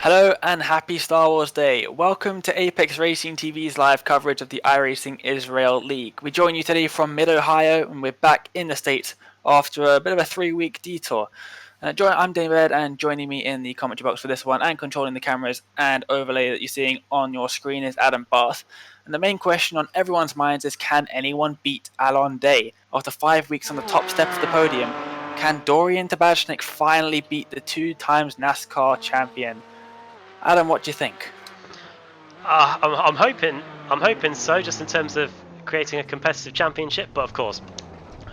Hello and happy Star Wars Day. Welcome to Apex Racing TV's live coverage of the iRacing Israel League. We join you today from mid-Ohio and we're back in the States after a bit of a 3-week detour. I'm David, and joining me in the commentary box for this one and controlling the cameras and overlay that you're seeing on your screen is Adam Bath. And the main question on everyone's minds is, can anyone beat Alon Day? After 5 weeks on the top step of the podium, can Dorian Tabechnic finally beat the 2-time NASCAR champion? Adam, what do you think? I'm hoping so, just in terms of creating a competitive championship. But of course,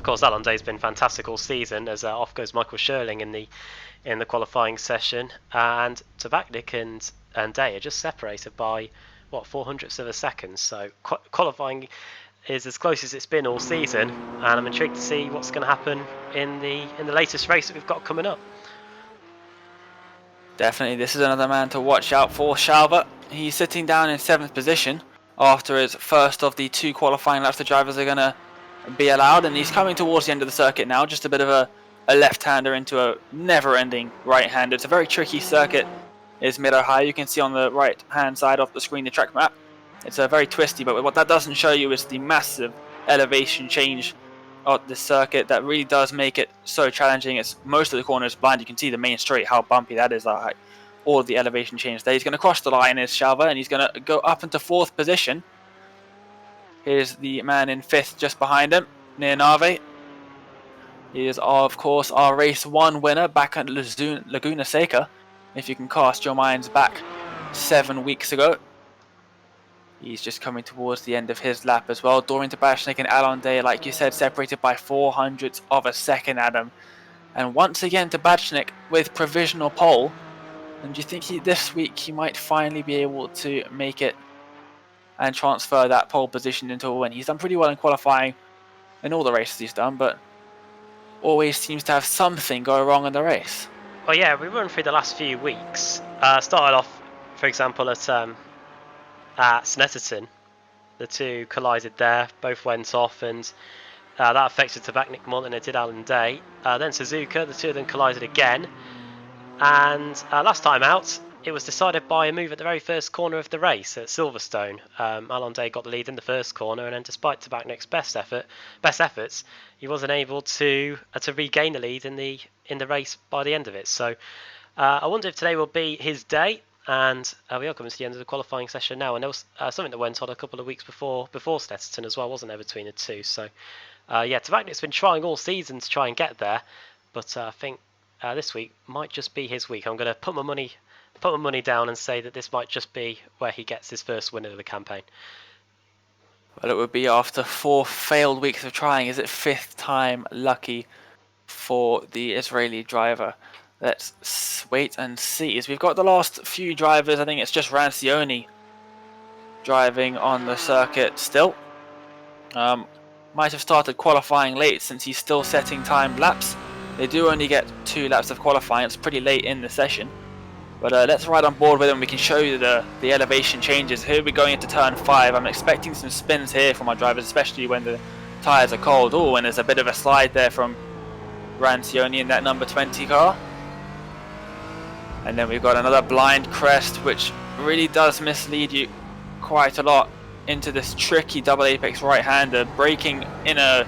Alon Day's been fantastic all season. As off goes Michael Sherling in the qualifying session, and Tabechnic and Day are just separated by 400ths of a second. So qualifying is as close as it's been all season, and I'm intrigued to see what's going to happen in the latest race that we've got coming up. Definitely, this is another man to watch out for. Shalva, he's sitting down in 7th position after his first of the 2 qualifying laps the drivers are going to be allowed, and he's coming towards the end of the circuit now. Just a bit of a left-hander into a never-ending right-hander. It's a very tricky circuit. It's mid-Ohio. You can see on the right-hand side of the screen the track map. It's a very twisty, but what that doesn't show you is the massive elevation change of the circuit that really does make it so challenging. It's most of the corners blind. You can see the main straight, how bumpy that is. All of the elevation change there. He's going to cross the line, is Shalva, and he's going to go up into 4th position. Here's the man in 5th just behind him, Nir Nave. He is, of course, our race 1 winner back at Laguna Seca, if you can cast your minds back 7 weeks ago. He's just coming towards the end of his lap as well. Dorian Tabechnic and Alon Day, like you said, separated by 400ths of a second, Adam. And once again, Tabechnic with provisional pole. And do you think this week he might finally be able to make it and transfer that pole position into a win? He's done pretty well in qualifying in all the races he's done, but always seems to have something go wrong in the race. Well, yeah, we run through the last few weeks. Started off, for example, at Snetterton. The two collided there, both went off, and that affected Tabechnic more than it did Alon Day. Then Suzuka, the two of them collided again, and last time out it was decided by a move at the very first corner of the race at Silverstone. Alon Day got the lead in the first corner, and then despite Tabechnic's best efforts, he wasn't able to regain the lead in the race by the end of it. So I wonder if today will be his day. And we are coming to the end of the qualifying session now, and there was something that went on a couple of weeks before Snetterton as well, wasn't there, between the two? So Tabechnic's been trying all season to try and get there, but I think this week might just be his week. I'm going to put my money down and say that this might just be where he gets his first win of the campaign. Well, it would be after 4 failed weeks of trying. Is it 5th time lucky for the Israeli driver? Let's wait and see. As we've got the last few drivers, I think it's just Rancione driving on the circuit still. Might have started qualifying late since he's still setting timed laps. They do only get 2 laps of qualifying. It's pretty late in the session. But let's ride on board with him. We can show you the elevation changes. Here we're going into turn 5. I'm expecting some spins here from our drivers, especially when the tyres are cold. Oh, and there's a bit of a slide there from Rancione in that number 20 car. And then we've got another blind crest, which really does mislead you quite a lot into this tricky double apex right-hander. Braking in a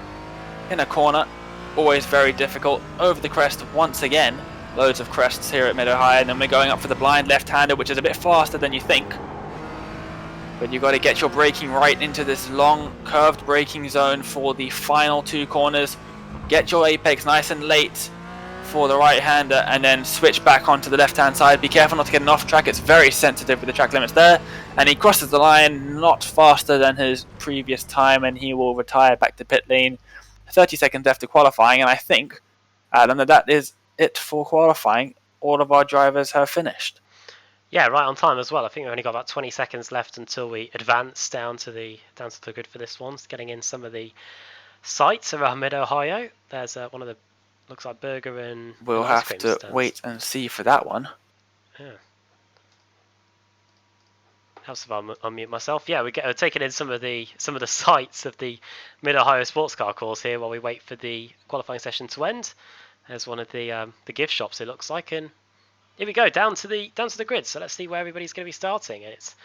corner, always very difficult. Over the crest once again. Loads of crests here at mid-Ohio, and then we're going up for the blind left-hander, which is a bit faster than you think. But you've got to get your braking right into this long curved braking zone for the final 2 corners. Get your apex nice and late for the right-hander, and then switch back onto the left-hand side. Be careful not to get an off-track. It's very sensitive with the track limits there. And he crosses the line not faster than his previous time, and he will retire back to pit lane. 30 seconds left to qualifying, and I think, Adam, that is it for qualifying. All of our drivers have finished. Yeah, right on time as well. I think we've only got about 20 seconds left until we advance down to the grid for this one. Getting in some of the sites around mid-Ohio. There's one of the, looks like burger and we'll have to stands. Wait and see for that one. Yeah. Helps if I unmute myself. Yeah, we're taking in some of the sites of the mid-Ohio sports car course here while we wait for the qualifying session to end. There's one of the gift shops, it looks like, and here we go, down to the grid. So let's see where everybody's going to be starting. And it's,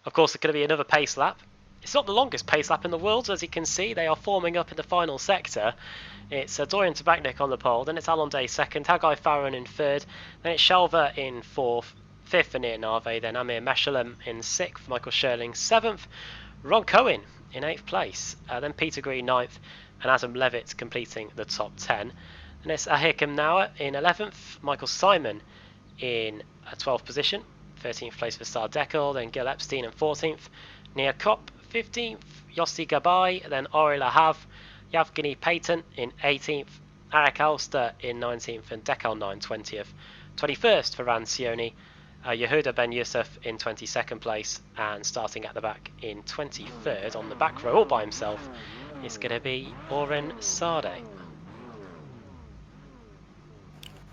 of course, going to be another pace lap. It's not the longest pace lap in the world, as you can see. They are forming up in the final sector. It's Dorian Tabechnic on the pole, then it's Alon second, Hagay Farran in third, then it's Shelva in fourth, fifth for Nir Nave, then IMSA Michelin in sixth, Michael Sherling seventh, Ron Cohen in eighth place, then Peter Green ninth, and Adam Levitt completing the top 10. And it's Hagay Farran in 11th, Michael Symon in 12th position, 13th place for Star Deckel, then Gil Epstein in 14th, Nia Kopp 15th, Yossi Gabay, then Ori Lahav, Yevgeny Payton in 18th, Arik Alster in 19th, and Decal 9 20th. 21st for Rancioni, Yehuda Ben Yusuf in 22nd place, and starting at the back in 23rd on the back row all by himself is going to be Oren Sade.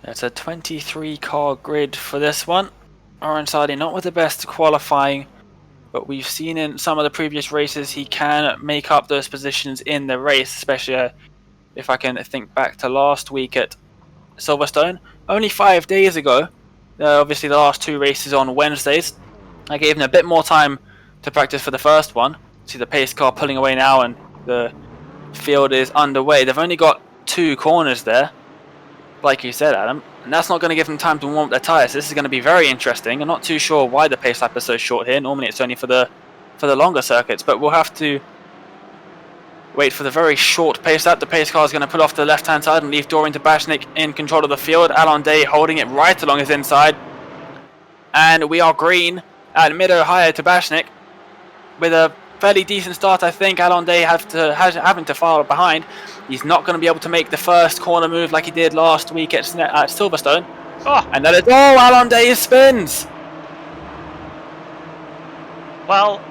That's a 23 car grid for this one. Oren Sade not with the best qualifying, but we've seen in some of the previous races he can make up those positions in the race, especially if I can think back to last week at Silverstone. Only 5 days ago, obviously the last two races on Wednesdays, I gave him a bit more time to practice for the first one. See the pace car pulling away now and the field is underway. They've only got 2 corners there, like you said, Adam, and that's not going to give them time to warm up their tyres. This is going to be very interesting. I'm not too sure why the pace lap is so short here. Normally it's only for the longer circuits, but we'll have to wait for the very short pace lap. The pace car is going to pull off to the left-hand side and leave Dorian Tabechnic in control of the field. Alon holding it right along his inside. And we are green at mid-Ohio. Tabechnic with a fairly decent start, I think. Alon having to follow behind. He's not going to be able to make the first corner move like he did last week at Silverstone. Oh. And that is all Alon spins. Well,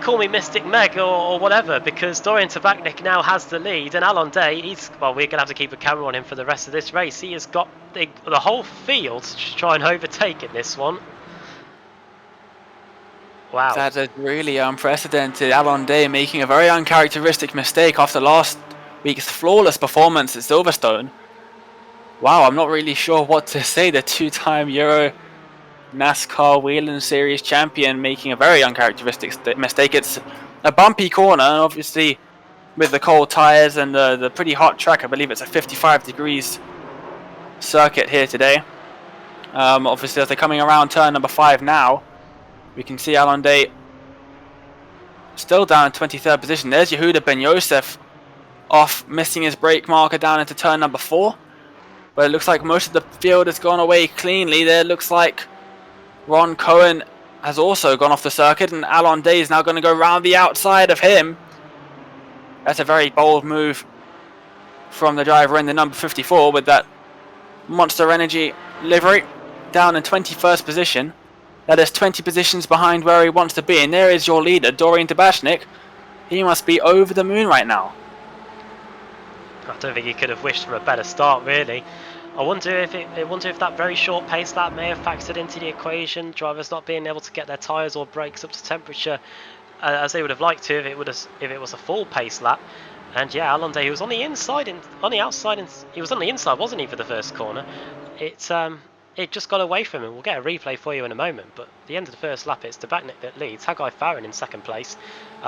call me Mystic Meg or whatever, because Dorian Tabechnic now has the lead, and Alon we're going to have to keep a camera on him for the rest of this race. He has got the whole field to try and overtake in this one. Wow. That is really unprecedented. Alon making a very uncharacteristic mistake after last week's flawless performance at Silverstone. Wow, I'm not really sure what to say. The 2-time Euro NASCAR Whelen Series champion making a very uncharacteristic mistake. It's a bumpy corner, and obviously with the cold tyres and the pretty hot track, I believe it's a 55 degrees circuit here today. Obviously as they're coming around turn number 5 now, we can see Alon still down in 23rd position. There's Yehuda Ben Yosef off, missing his brake marker down into turn number 4. But it looks like most of the field has gone away cleanly. There looks like Ron Cohen has also gone off the circuit, and Alon is now going to go round the outside of him. That's a very bold move from the driver in the number 54 with that Monster Energy livery, down in 21st position. That is 20 positions behind where he wants to be, and there is your leader, Dorian Tabechnic. He must be over the moon right now. I don't think he could have wished for a better start, really. I wonder if that very short pace lap may have factored into the equation. Drivers not being able to get their tyres or brakes up to temperature as they would have liked to if it was a full pace lap. And yeah, Alon he was on the inside and on the outside, and he was on the inside, wasn't he, for the first corner? It just got away from him. We'll get a replay for you in a moment, but at the end of the first lap, it's Tabechnic that leads. Hagay Farran in second place,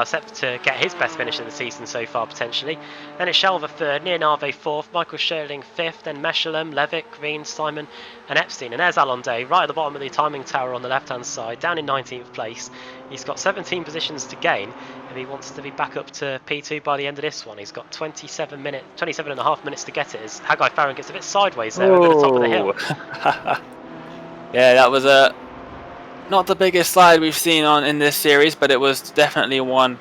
set to get his best finish of the season so far, potentially. Then it's Shelva third, Nir Nave fourth, Michael Sherling fifth, then Michelin, Levitt, Green, Symon, and Epstein. And there's Alon right at the bottom of the timing tower on the left-hand side, down in 19th place. He's got 17 positions to gain if he wants to be back up to P2 by the end of this one. He's got 27 and a half minutes to get it as Hagay Farran gets a bit sideways there over the top of the hill. Yeah, that was not the biggest slide we've seen in this series, but it was definitely one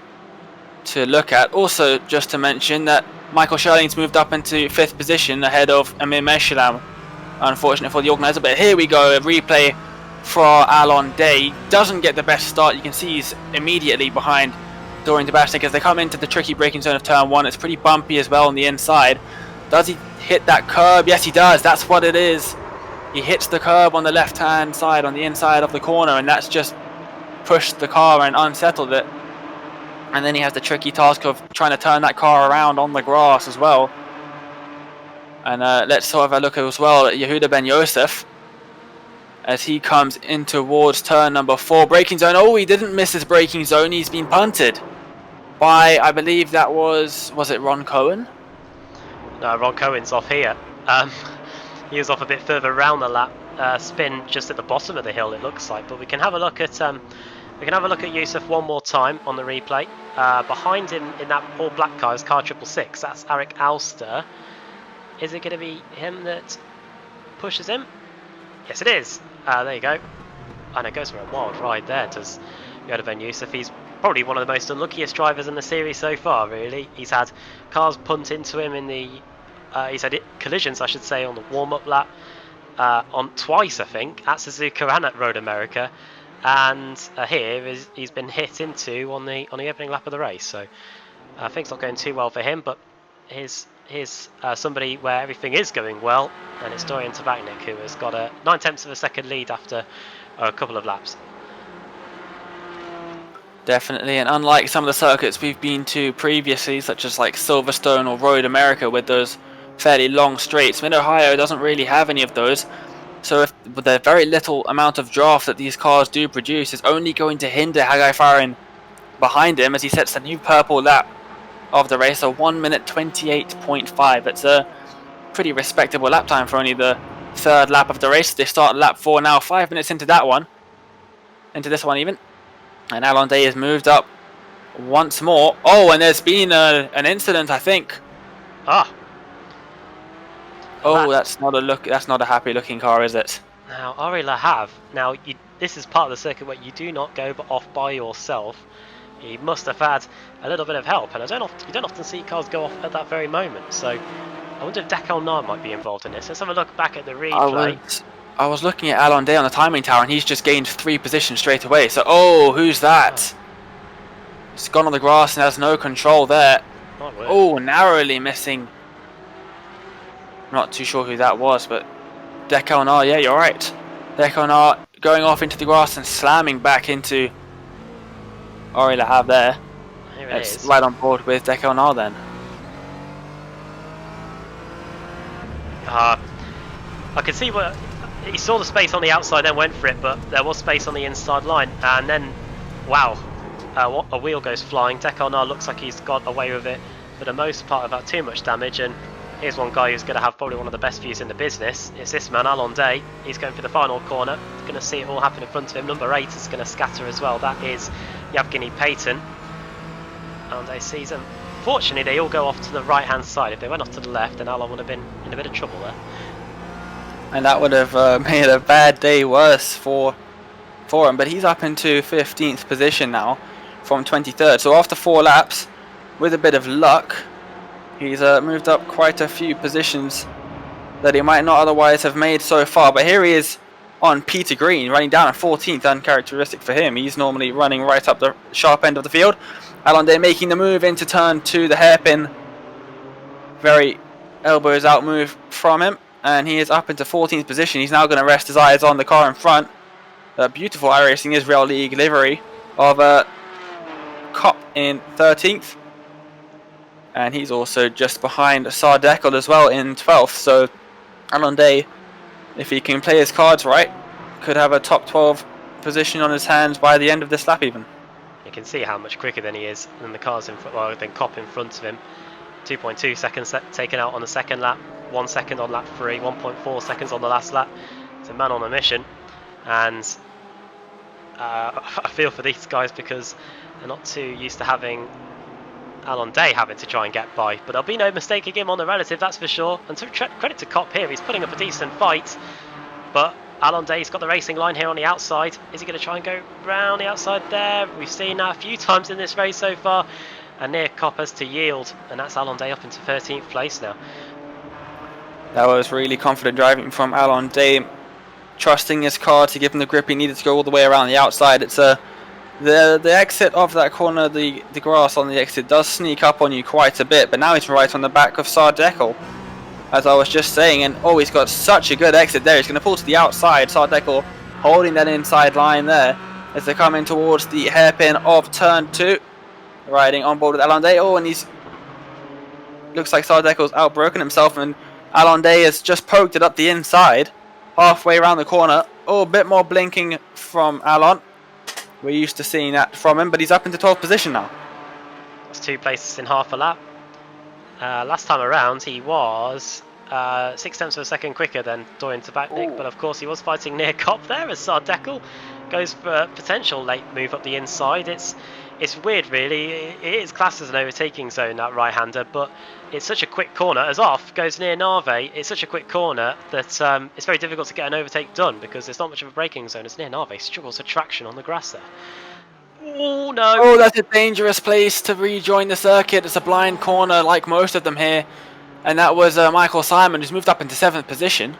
to look at. Also, just to mention that Michael Sherling's moved up into 5th position ahead of IMSA Michelin. Unfortunate for the organizer, but here we go, a replay for Alon Day. Doesn't get the best start. You can see he's immediately behind Dorian Tabechnic as they come into the tricky braking zone of turn 1. It's pretty bumpy as well on the inside. Does he hit that curb? Yes, he does. That's what it is. He hits the curb on the left-hand side, on the inside of the corner, and that's just pushed the car and unsettled it. And then he has the tricky task of trying to turn that car around on the grass as well. And let's sort of have a look as well at Yehuda Ben Yosef. as he comes in towards turn number 4. Braking zone. Oh, he didn't miss his braking zone. He's been punted by, I believe that was it Ron Cohen? No, Ron Cohen's off here. He was off a bit further around the lap, spin just at the bottom of the hill, it looks like. But we can have a look at Yusuf one more time on the replay. Behind him in that all black car is car 666. That's Eric Alster. Is it going to be him that pushes him? Yes, it is. There you go. And it goes for a wild ride there, does Yodaven Yusuf. He's probably one of the most unluckiest drivers in the series so far, really. He's had cars punt into him in the... he's had collisions, I should say, on the warm-up lap. On twice, I think, at Suzuka and at Road America. And he's been hit into on the opening lap of the race. So things not going too well for him, but here's somebody where everything is going well, and it's Dorian Tabechnic, who has got a 9/10 of a second lead after a couple of laps. Definitely, and unlike some of the circuits we've been to previously, such as like Silverstone or Road America, with those fairly long straights, Mid-Ohio doesn't really have any of those. So with the very little amount of draft that these cars do produce, is only going to hinder Hagay Farran behind him as he sets the new purple lap of the race, a 1 minute 28.5. It's a pretty respectable lap time for only the third lap of the race. They start lap 4 now, 5 minutes into that one, into this one even. And Alon Day has moved up once more. Oh, and there's been an incident, I think. Oh, that's not a happy looking car, is it? Now, Ari Lahav. Now, this is part of the circuit where you do not go off by yourself. He must have had a little bit of help, and you don't often see cars go off at that very moment. So, I wonder if Dorian Tabechnic might be involved in this. Let's have a look back at the replay. I was looking at Alon Day on the timing tower, and he's just gained 3 positions straight away. So, oh, who's that? He's gone on the grass and has no control there. Oh, narrowly missing. Not too sure who that was, but Dorian Tabechnic, yeah, you're right. Dorian Tabechnic going off into the grass and slamming back into Ari Lahav there. Here it is. Right on board with Dorian Tabechnic then. I could see what he saw the space on the outside, then went for it, but there was space on the inside line, and then, wow, a wheel goes flying. Dorian Tabechnic looks like he's got away with it for the most part without too much damage, and here's one guy who's going to have probably one of the best views in the business. It's this man, Alon Day. He's going for the final corner. He's going to see it all happen in front of him. Number 8 is going to scatter as well. That is Yevgeny Payton. Alon Day sees him. Fortunately, they all go off to the right-hand side. If they went off to the left, then Alon would have been in a bit of trouble there. And that would have made a bad day worse for him. But he's up into 15th position now from 23rd. So after 4 laps, with a bit of luck, he's moved up quite a few positions that he might not otherwise have made so far. But here he is on Peter Green, running down at 14th, uncharacteristic for him. He's normally running right up the sharp end of the field. Alon Day making the move into turn 2, the hairpin. Very elbows out move from him. And he is up into 14th position. He's now going to rest his eyes on the car in front. A beautiful iRacing Israel League livery of Kopp in 13th. And he's also just behind Sardekel as well in 12th. So Alon Day, if he can play his cards right, could have a top 12 position on his hands by the end of this lap even. You can see how much quicker than he is than the cars in front, well, than Kopp in front of him. 2.2 seconds taken out on the second lap, 1 second on lap 3, 1.4 seconds on the last lap. It's a man on a mission, and I feel for these guys because they're not too used to having Alon Day having to try and get by, but there'll be no mistake again on the relative, that's for sure. And so credit to Kopp here, he's putting up a decent fight, but Alon Day's got the racing line here on the outside. Is he going to try and go round the outside there? We've seen that a few times in this race so far, and Nir Kopp has to yield, and that's Alon Day up into 13th place now. That was really confident driving from Alon Day, trusting his car to give him the grip he needed to go all the way around the outside. It's the exit of that corner, the grass on the exit does sneak up on you quite a bit, but now he's right on the back of Sardekel, as I was just saying, and oh, he's got such a good exit there. He's going to pull to the outside. Sardekel holding that inside line there as they come in towards the hairpin of turn 2, riding on board with Alon Day. Oh, and he's looks like Sardekel's outbroken himself, and Alon Day has just poked it up the inside halfway around the corner. Oh, a bit more blinking from Alon. We're used to seeing that from him, but he's up into 12th position now. That's 2 places in half a lap. Last time around, he was 0.6 of a second quicker than Dorian Tabechnic, but of course he was fighting near cop there as Sardeckle goes for a potential late move up the inside. It's weird, really. It is classed as an overtaking zone, that right-hander, but it's such a quick corner. As off goes Nir Nave, it's such a quick corner that it's very difficult to get an overtake done because there's not much of a braking zone as Nir Nave struggles for traction on the grass there. Oh no! Oh, that's a dangerous place to rejoin the circuit. It's a blind corner like most of them here. And that was Michael Symon, who's moved up into 7th position.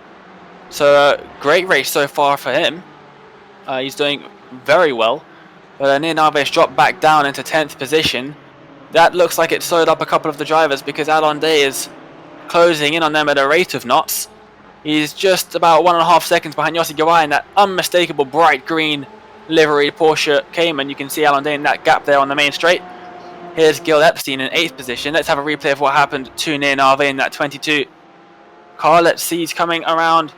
So great race so far for him. He's doing very well. But Nir Nave's dropped back down into 10th position. That looks like it slowed up a couple of the drivers because Alon Day is closing in on them at a rate of knots. He's just about 1.5 seconds behind Yossi Gawai in that unmistakable bright green livery Porsche Cayman. You can see Alon Day in that gap there on the main straight. Here's Gil Epstein in 8th position. Let's have a replay of what happened to Nir Nave in that 22 car. Let's see, he's coming around.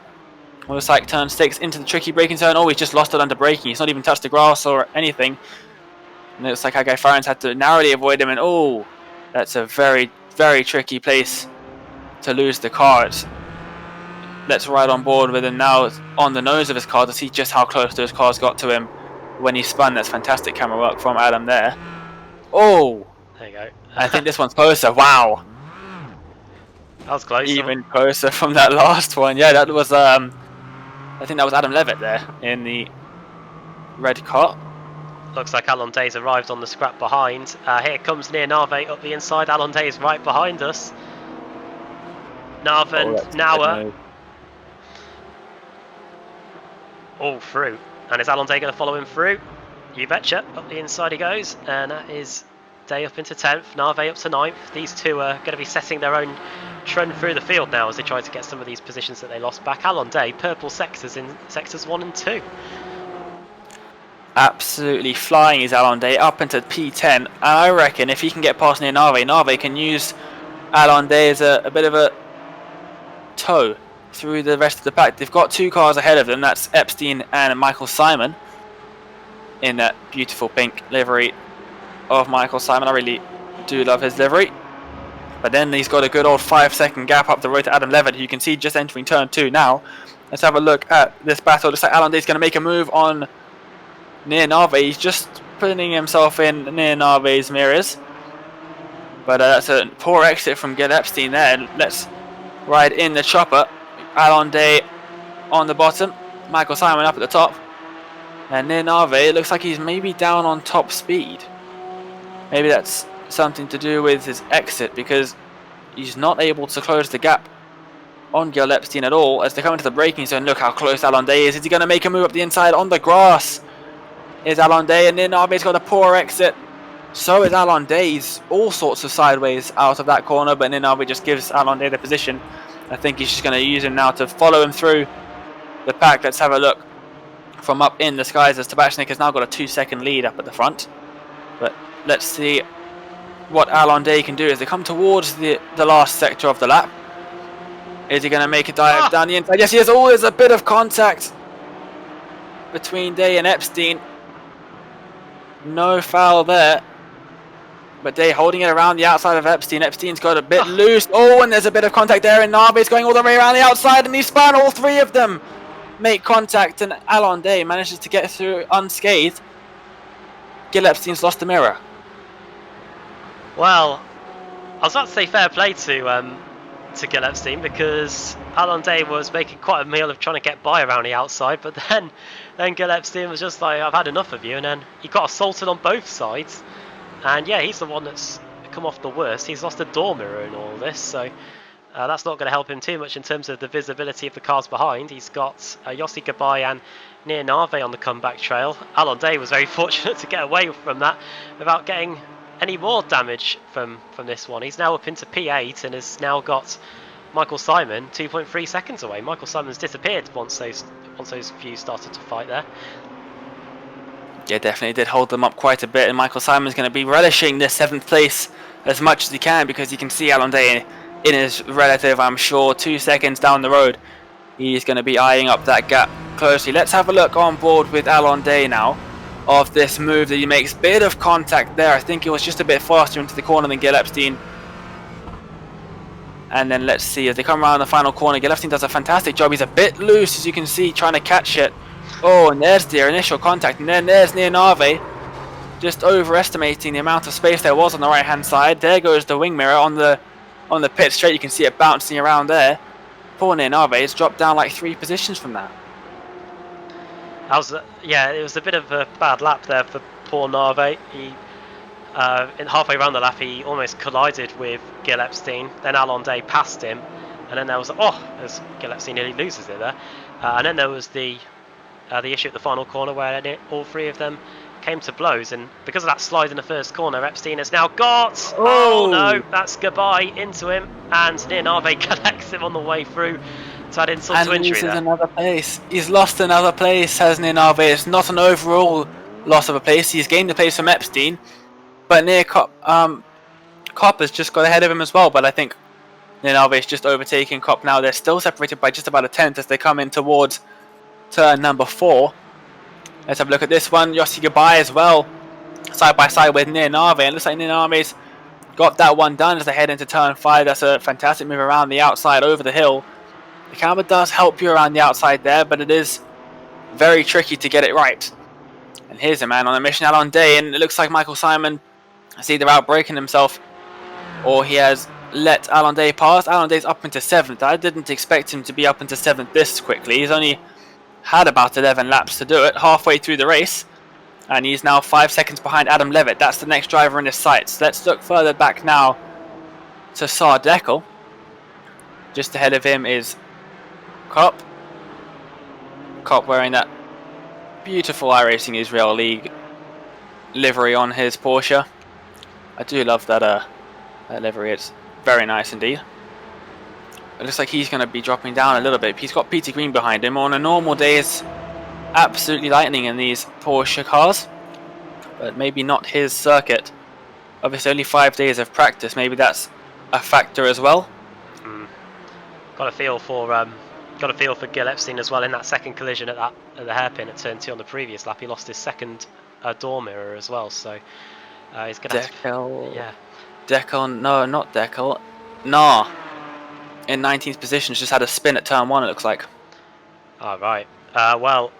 Looks like turn 6 into the tricky braking zone. Oh, he's just lost it under braking. He's not even touched the grass or anything. And it looks like Hagay Farran's had to narrowly avoid him. And oh, that's a very, very tricky place to lose the car. Let's ride on board with him now on the nose of his car to see just how close those cars got to him when he spun. That's fantastic camera work from Adam there. Oh, there you go. I think this one's closer. Wow, that was close. Even closer from that last one. Yeah, that was I think that was Adam Levitt there in the red car. Looks like Alon Day's arrived on the scrap behind. Here comes Nir Nave up the inside. Alon Day is right behind us. Nav and Nauer. All through. And is Alon Day going to follow him through? You betcha. Up the inside he goes. And that is Day up into 10th. Nave up to 9th. These two are going to be setting their own trend through the field now as they try to get some of these positions that they lost back. Alon Day, purple sectors in sectors 1 and 2. Absolutely flying is Alon Day up into P10. And I reckon if he can get past Nir Nave, Nave can use Alon Day as a bit of a tow through the rest of the pack. They've got 2 cars ahead of them. That's Epstein and Michael Symon in that beautiful pink livery of Michael Symon. I really do love his livery. But then he's got a good old 5-second gap up the road to Adam Levitt, who you can see just entering turn 2 now. Let's have a look at this battle. Looks like Alon Day's going to make a move on Nir Nave. He's just putting himself in Nir Nave's mirrors. But that's a poor exit from Gil Epstein there. Let's ride in the chopper. Alon Day on the bottom. Michael Symon up at the top. And Nir Nave, it looks like he's maybe down on top speed. Maybe that's something to do with his exit because he's not able to close the gap on Gil Epstein at all as they come into the braking zone. Look how close Alon Day is. Is he going to make a move up the inside on the grass? Is Alon Day, and Nir Nave's got a poor exit. So is Alon Day. He's all sorts of sideways out of that corner, but Nir Nave just gives Alon Day the position. I think he's just going to use him now to follow him through the pack. Let's have a look from up in the skies as Tabechnic has now got a 2-second lead up at the front. But let's see what Alon Day can do as they come towards the last sector of the lap. Is he going to make a dive down the inside? Yes, he has. Oh, there's a bit of contact between Day and Epstein. No foul there. But Day holding it around the outside of Epstein. Epstein's got a bit loose. Oh, and there's a bit of contact there. And Nave's going all the way around the outside. And he spun. All 3 of them make contact. And Alon Day manages to get through unscathed. Gil Epstein's lost the mirror. Well, I was about to say fair play to Gil Epstein because Alon Day was making quite a meal of trying to get by around the outside, but then Gil Epstein was just like, I've had enough of you, and then he got assaulted on both sides. And yeah, he's the one that's come off the worst. He's lost a door mirror in all this, so that's not going to help him too much in terms of the visibility of the cars behind. He's got Yossi Gabay and Nir Nave on the comeback trail. Alon Day was very fortunate to get away from that without getting any more damage from this one. He's now up into P8 and has now got Michael Symon 2.3 seconds away. Michael Symon's disappeared once those few started to fight there. Yeah, definitely did hold them up quite a bit, and Michael Symon's going to be relishing this 7th place as much as he can because you can see Alon Day in his relative, I'm sure, 2 seconds down the road He's going to be eyeing up that gap closely. Let's have a look on board with Alon Day now of this move that he makes. Bit of contact there. I think it was just a bit faster into the corner than Gil Epstein. And then let's see as they come around the final corner. Gil Epstein does a fantastic job. He's a bit loose, as you can see, trying to catch it. Oh, and there's the initial contact. And then there's Nir Nave, just overestimating the amount of space there was on the right-hand side. There goes the wing mirror on the pit straight. You can see it bouncing around there. Poor Nir Nave has dropped down like 3 positions from that. Yeah, it was a bit of a bad lap there for poor Nave. He, halfway around the lap, he almost collided with Gil Epstein. Then Alon Day passed him, and then there was as Gil Epstein nearly loses it there. And then there was the issue at the final corner where all 3 of them came to blows, and because of that slide in the first corner, Epstein has now got... Oh no, that's goodbye into him, and Nir Nave collects him on the way through to add insult to injury there. Another place. He's lost another place, has Nir Nave. It's not an overall loss of a place. He's gained a place from Epstein, but Kopp has just got ahead of him as well, but I think Nir Nave is just overtaking Kopp now. They're still separated by just about a tenth as they come in towards turn number 4. Let's have a look at this one. Yossi Gabay as well, side by side with Nir Nave. And it looks like Nir Nave's got that one done as they head into turn 5. That's a fantastic move around the outside over the hill. The camera does help you around the outside there, but it is very tricky to get it right. And here's a man on a mission, Alon Day, and it looks like Michael Symon is either out braking himself or he has let Alon Day pass. Alon Day's up into 7th. I didn't expect him to be up into 7th this quickly. He's only had about 11 laps to do it, halfway through the race, and he's now 5 seconds behind Adam Levitt. That's the next driver in his sights. Let's look further back now to Sardekel. Just ahead of him is Kopp wearing that beautiful iRacing Israel League livery on his Porsche. I do love that livery. It's very nice indeed. It looks like he's going to be dropping down a little bit. He's got Peter Green behind him. On a normal day, it's absolutely lightning in these Porsche cars, but maybe not his circuit. Obviously, only 5 days of practice. Maybe that's a factor as well. Got a feel for Gil Epstein as well in that second collision at the hairpin at turn 2 on the previous lap. He lost his second door mirror as well, so he's going to have to... Yeah. Dekel, no, not Dekel. Nah. In 19th position, just had a spin at turn 1, it looks like. All right. Well,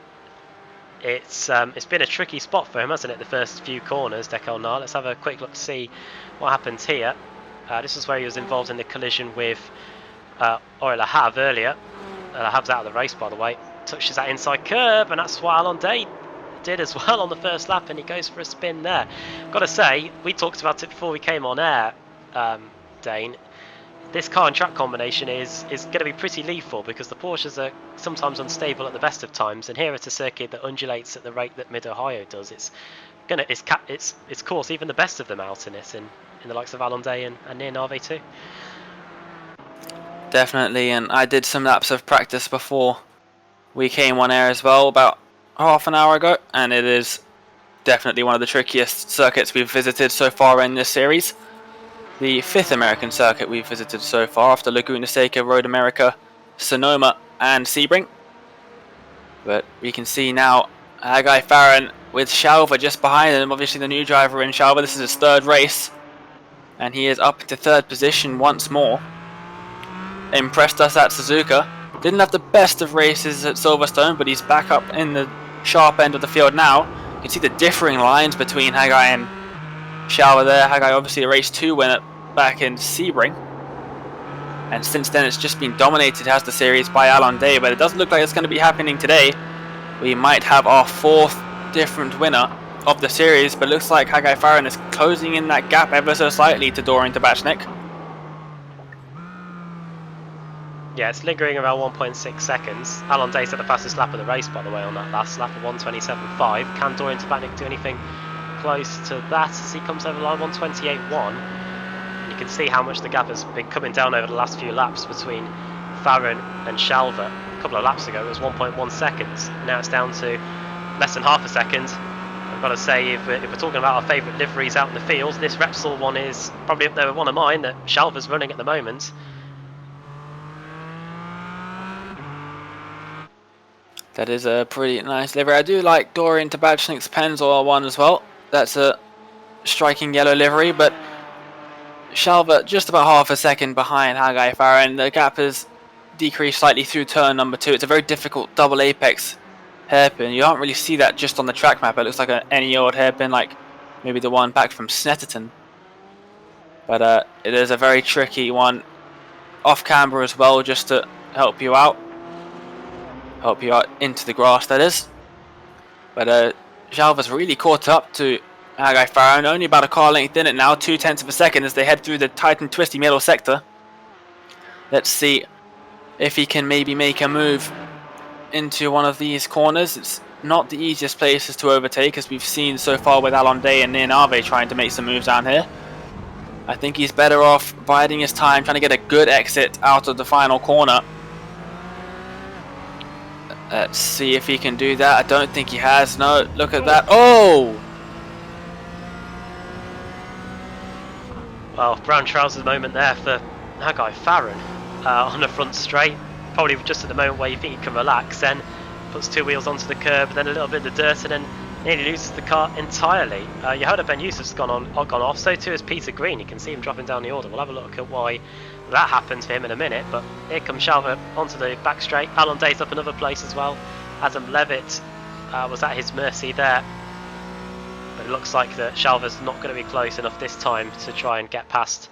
it's been a tricky spot for him, hasn't it? The first few corners, Dekel Nar. Let's have a quick look to see what happens here. This is where he was involved in the collision with Ori Lahav earlier. Lahav's out of the race, by the way. Touches that inside curb, and that's what Alon Day did as well on the first lap, and he goes for a spin there. Got to say, we talked about it before we came on air, Dane. This car and track combination is going to be pretty lethal because the Porsches are sometimes unstable at the best of times, and here it's a circuit that undulates at the rate that Mid Ohio does. It's course even the best of them out in it, in the likes of Alon Day and Nir Nave too. Definitely, and I did some laps of practice before we came on air as well, about half an hour ago, and it is definitely one of the trickiest circuits we've visited so far in this series. The 5th American circuit we've visited so far, after Laguna Seca, Road America, Sonoma and Sebring. But we can see now Hagay Farran with Shalva just behind him, obviously the new driver in Shalva. This is his 3rd race, and he is up into 3rd position once more. Impressed us at Suzuka. Didn't have the best of races at Silverstone, but he's back up in the sharp end of the field now. You can see the differing lines between Hagay and Shalva there. Hagay obviously a race 2 winner back in Sebring, and since then it's just been dominated, has the series, by Alon Day, but it doesn't look like it's going to be happening today. We might have our 4th different winner of the series, but it looks like Hagay Farran is closing in that gap ever so slightly to Dorian Tabechnic. Yeah, it's lingering around 1.6 seconds. Alon Day's at the fastest lap of the race, by the way, on that last lap of 1:27.5. Can Dorian Tabechnic do anything close to that as he comes over the line? 1:28.1. And you can see how much the gap has been coming down over the last few laps between Farran and Shalva. A couple of laps ago it was 1.1 seconds. Now it's down to less than half a second. I've got to say, if we're talking about our favourite liveries out in the field, this Repsol one is probably up there with one of mine that Shalva's running at the moment. That is a pretty nice livery. I do like Dorian Tabechnic's Pennzoil one as well. That's a striking yellow livery, but Shalva just about half a second behind Hagay Farran. The gap has decreased slightly through turn number 2. It's a very difficult double apex hairpin. You don't really see that just on the track map. It looks like any old hairpin, like maybe the one back from Snetterton. But it is a very tricky one. Off camber as well, just to help you out. Help you out into the grass, that is. But Shalva's really caught up to Hagay Farran, only about a car length in it now, 0.2 of a second as they head through the tight and twisty middle sector. Let's see if he can maybe make a move into one of these corners. It's not the easiest places to overtake, as we've seen so far with Alon and Nir Nave trying to make some moves down here. I think he's better off biding his time, trying to get a good exit out of the final corner. Let's see if he can do that. I don't think he has. No, look at that. Oh! Well, brown trousers moment there for Hagay Farran on the front straight. Probably just at the moment where you think he can relax, then puts 2 wheels onto the curb, then a little bit of the dirt, and then nearly loses the car entirely. Yehuda Ben Yusuf's gone off, so too has Peter Green. You can see him dropping down the order. We'll have a look at why that happens for him in a minute, but here comes Shalva onto the back straight. Alon Day's up another place as well. Adam Levitt was at his mercy there. But it looks like that Shalva's not going to be close enough this time to try and get past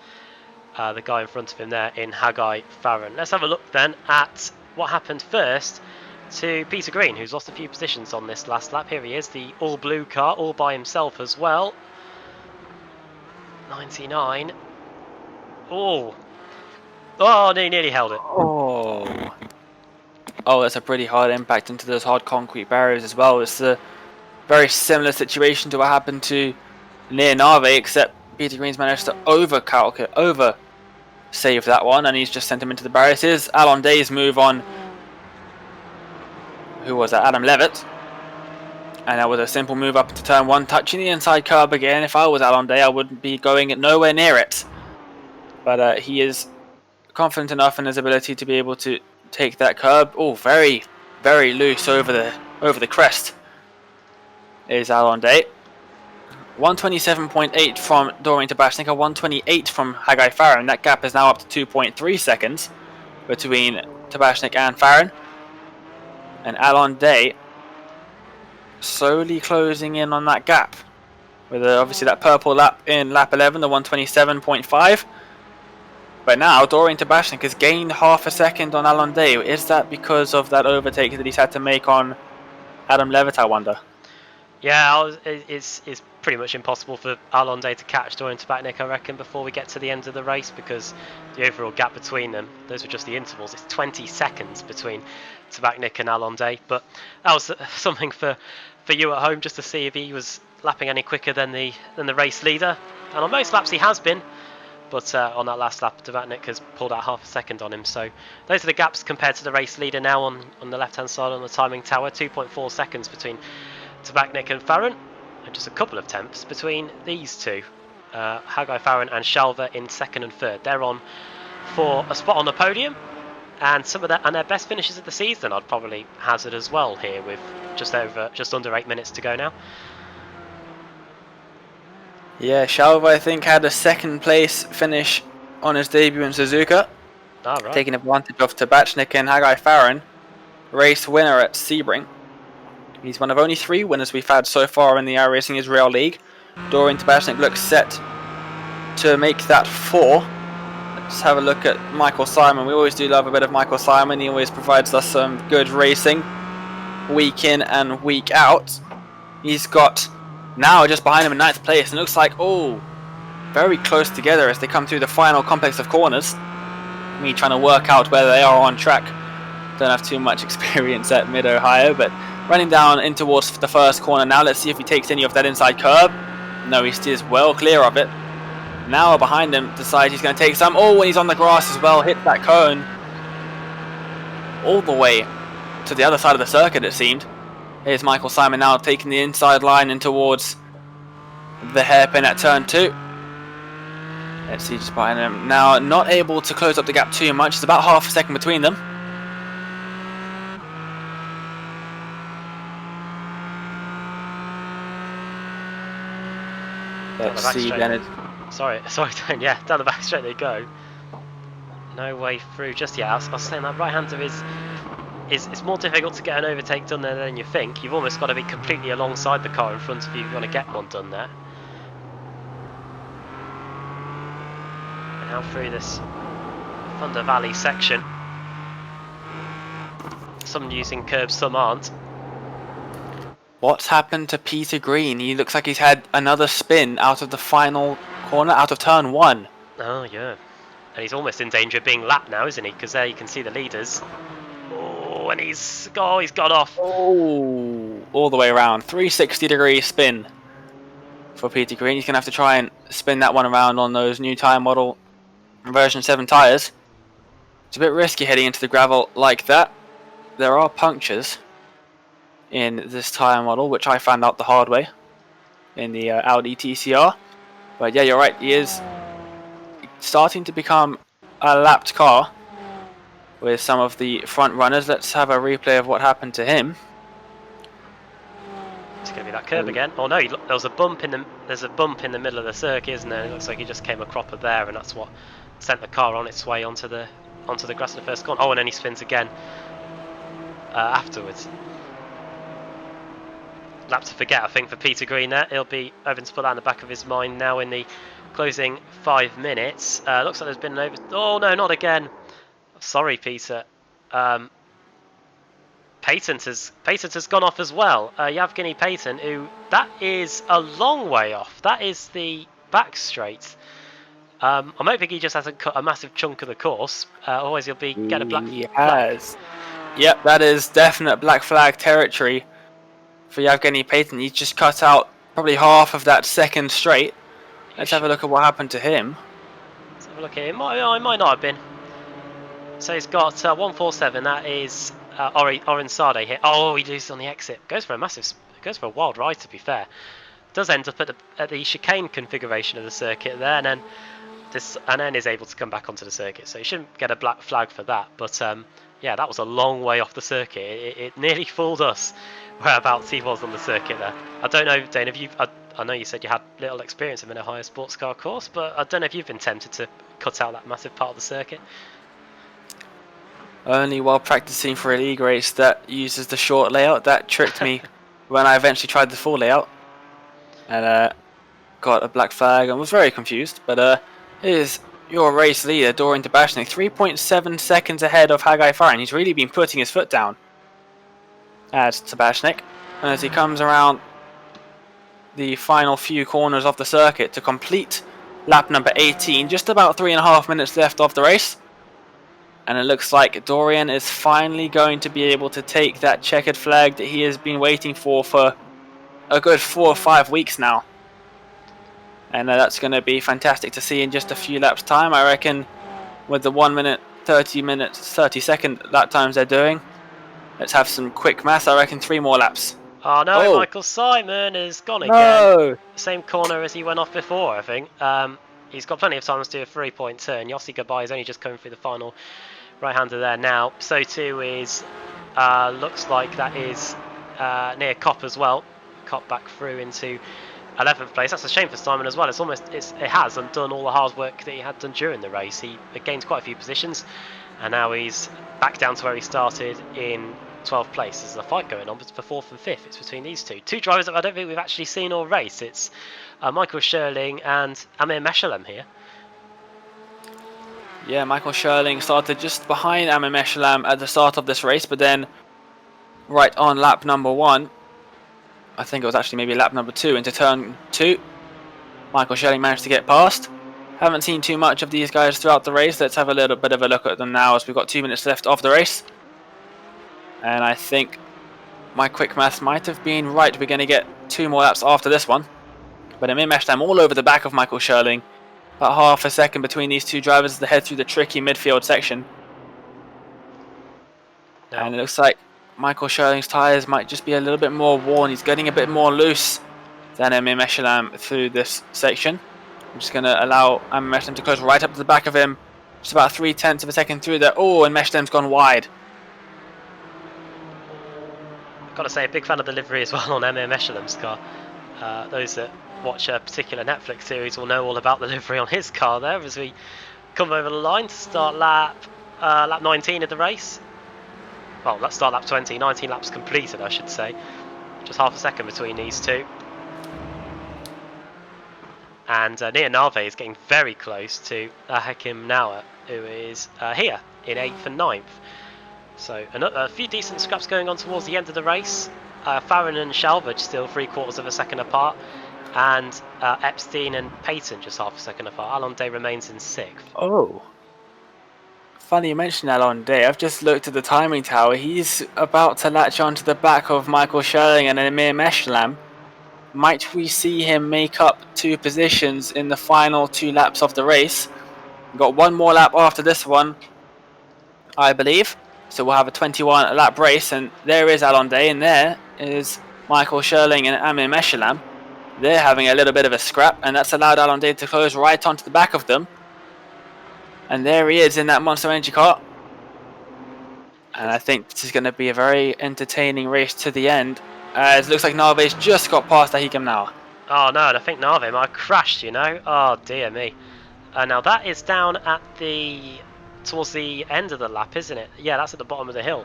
the guy in front of him there in Hagay Farran. Let's have a look then at what happened first to Peter Green, who's lost a few positions on this last lap. Here he is, the all blue car, all by himself as well. 99. Oh, no, he nearly held it. Oh, that's a pretty hard impact into those hard concrete barriers as well. It's a very similar situation to what happened to Nir Nave, except Peter Green's managed to save that one, and he's just sent him into the barriers. Here's Alon Day's move on. Who was that? Adam Levitt. And that was a simple move up into turn 1, touching the inside curb again. If I was Alon Day, I wouldn't be going nowhere near it. But he is confident enough in his ability to be able to take that curb. Oh, very, very loose over the crest is Alon Day. 127.8 from Dorian Tabechnic, 128 from Hagay Farran. That gap is now up to 2.3 seconds between Tabechnic and Farran. And Alon Day slowly closing in on that gap. With obviously that purple lap in lap 11, the 127.5. But now Dorian Tabechnic has gained half a second on Alon Day. Is that because of that overtake that he's had to make on Adam Levitt, I wonder? Yeah, it's pretty much impossible for Alon Day to catch Dorian Tabechnic, I reckon, before we get to the end of the race, because the overall gap between them, those were just the intervals. It's 20 seconds between Tabechnic and Alon Day. But that was something for you at home, just to see if he was lapping any quicker than the race leader. And on most laps he has been. But on that last lap, Tabechnic has pulled out half a second on him. So those are the gaps compared to the race leader now on the left-hand side on the timing tower. 2.4 seconds between Tabechnic and Farran. And just a couple of tenths between these two. Hagay Farran and Shalva in second and third. They're on for a spot on the podium. And their best finishes of the season, I'd probably hazard as well here, with just under 8 minutes to go now. Yeah, Shalva, I think, had a second place finish on his debut in Suzuka. Right. Taking advantage of Tabechnic and Hagay Farran. Race winner at Sebring. He's one of only 3 winners we've had so far in the iRacing Israel League. Dorian Tabechnic looks set to make that 4. Let's have a look at Michael Symon. We always do love a bit of Michael Symon. He always provides us some good racing week in and week out. He's got now just behind him in 9th place, and it looks like, very close together as they come through the final complex of corners. Me trying to work out whether they are on track. Don't have too much experience at Mid-Ohio, but running down in towards the first corner now. Let's see if he takes any of that inside curb. No, he steers well clear of it. Now behind him decides he's going to take some. Oh, and he's on the grass as well. Hit that cone all the way to the other side of the circuit, it seemed. Here's Michael Symon now taking the inside line in towards the hairpin at turn 2. Let's see, just behind him now, not able to close up the gap too much. It's about half a second between them. Down Let's the back see straight. then. Sorry, Tone. Yeah, down the back straight they go. No way through just yet. I was saying that right-hander is it's more difficult to get an overtake done there than you think. You've almost got to be completely alongside the car in front of you if you want to get one done there. And now through this Thunder Valley section. Some using curbs, some aren't. What's happened to Peter Green? He looks like he's had another spin out of the final corner, out of turn 1. Oh, yeah. And he's almost in danger of being lapped now, isn't he? Because there you can see the leaders. Oh, and he's got off. Oh, all the way around. 360-degree spin for Peter Green. He's going to have to try and spin that one around on those new tyre model version 7 tyres. It's a bit risky heading into the gravel like that. There are punctures in this tyre model, which I found out the hard way in the Audi TCR. But yeah, you're right. He is starting to become a lapped car with some of the front runners. Let's have a replay of what happened to him. It's going to be that curb again. Oh no, there's a bump in the middle of the circuit, isn't there? It looks like he just came a cropper there, and that's what sent the car on its way onto the grass in the first corner. Oh, and then he spins again afterwards. Lap to forget, I think, for Peter Green there. He'll be hoping to put that in the back of his mind now in the closing 5 minutes. Looks like there's been an over... Oh no, not again. Sorry, Peter. Patent has gone off as well. Yevgeny Patent, who that is a long way off. That is the back straight. I'm hoping he just hasn't cut a massive chunk of the course. Otherwise, he'll be getting a black flag. He has. Yep, that is definite black flag territory for Yevgeny Patent. He's just cut out probably half of that second straight. Let's have a look at what happened to him. Let's have a look at him. It might not have been. So he's got 147. That is Oren Sade here. Oh, he loses on the exit. Goes for a wild ride, to be fair. Does end up at the chicane configuration of the circuit there, and then is able to come back onto the circuit. So he shouldn't get a black flag for that. But yeah, that was a long way off the circuit. It nearly fooled us whereabouts he was on the circuit there. I don't know, Dane, have you... I know you said you had little experience of in a higher sports car course, but I don't know if you've been tempted to cut out that massive part of the circuit. Only while practicing for a league race that uses the short layout. That tricked me when I eventually tried the full layout. And got a black flag and was very confused. But here's your race leader, Dorian Tabechnic, 3.7 seconds ahead of Hagay Farran. He's really been putting his foot down as Tabechnic. And as he comes around the final few corners of the circuit to complete lap number 18, just about 3.5 minutes left of the race. And it looks like Dorian is finally going to be able to take that checkered flag that he has been waiting for a good 4 or 5 weeks now. And that's going to be fantastic to see in just a few laps time. I reckon with the 1 minute, 30 second lap times they're doing. Let's have some quick maths. I reckon 3 more laps. Oh no, Oh. Michael Symon has gone again. No! Same corner as he went off before, I think. He's got plenty of time to do a 3-point turn. Yossi Gabai is only just coming through the final right-hander there now. So too is, looks like that is near Kopp as well. Kopp back through into 11th place. That's a shame for Symon as well. It has undone all the hard work that he had done during the race. He gained quite a few positions, and now he's back down to where he started in 12th place. There's a fight going on, but for 4th and 5th, it's between these two drivers that I don't think we've actually seen all race. It's Michael Scherling and Amir Michelin here. Yeah, Michael Scherling started just behind Amir Michelin at the start of this race, but then right on lap number 1, I think it was actually maybe lap number 2 into turn 2, Michael Scherling managed to get past. Haven't seen too much of these guys throughout the race. Let's have a little bit of a look at them now as we've got 2 minutes left of the race. And I think my quick maths might have been right. We're going to get 2 more laps after this one. But Amir Michelin all over the back of Michael Scherling. About half a second between these two drivers as they head through the tricky midfield section. No. And it looks like Michael Scherling's tyres might just be a little bit more worn. He's getting a bit more loose than Amir Michelin through this section. I'm just going to allow Amir Michelin to close right up to the back of him. Just about 0.3 of a second through there. Oh, and Michelin's gone wide. Got to say, a big fan of the livery as well on Amir Michelin's car. Those that watch a particular Netflix series will know all about the livery on his car there as we come over the line to start lap 19 of the race. Well, let's start lap 20, 19 laps completed, I should say. Just half a second between these two. And Nir Nave is getting very close to Hakim Nawa, who is here in 8th and 9th. So a few decent scraps going on towards the end of the race. Farran and Shalvage still 3/4 of a second apart. And Epstein and Payton just half a second apart. Alon Day remains in 6th. Oh. Funny you mentioned Alon Day. I've just looked at the timing tower. He's about to latch onto the back of Michael Sherling and Amir Meshlam. Might we see him make up 2 positions in the final 2 laps of the race? We've got 1 more lap after this one, I believe. So we'll have a 21 lap race, and there is Alon Day, and there is Michael Sherling and Amir Meshlam. They're having a little bit of a scrap, and that's allowed Alon Day to close right onto the back of them. And there he is in that Monster Energy car. And I think this is going to be a very entertaining race to the end, as it looks like Nave's just got past Hakim now. Oh no, and I think Nave might have crashed, you know. Oh dear me. Now that is down at towards the end of the lap, isn't it? Yeah, that's at the bottom of the hill.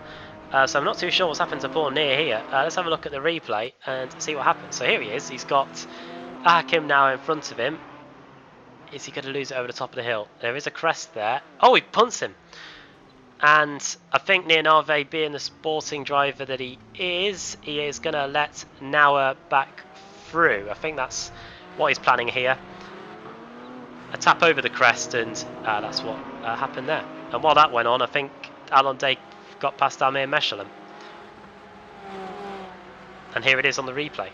So I'm not too sure what's happened to poor Nir here. Let's have a look at the replay and see what happens. So here he is. He's got Hakim now in front of him. Is he going to lose it over the top of the hill? There is a crest there. Oh, he punts him. And I think Nir Nave, being the sporting driver that he is going to let Nawa back through. I think that's what he's planning here. A tap over the crest, and that's what happened there. And while that went on, I think Alon Day got past Amir Meshlam. And here it is on the replay.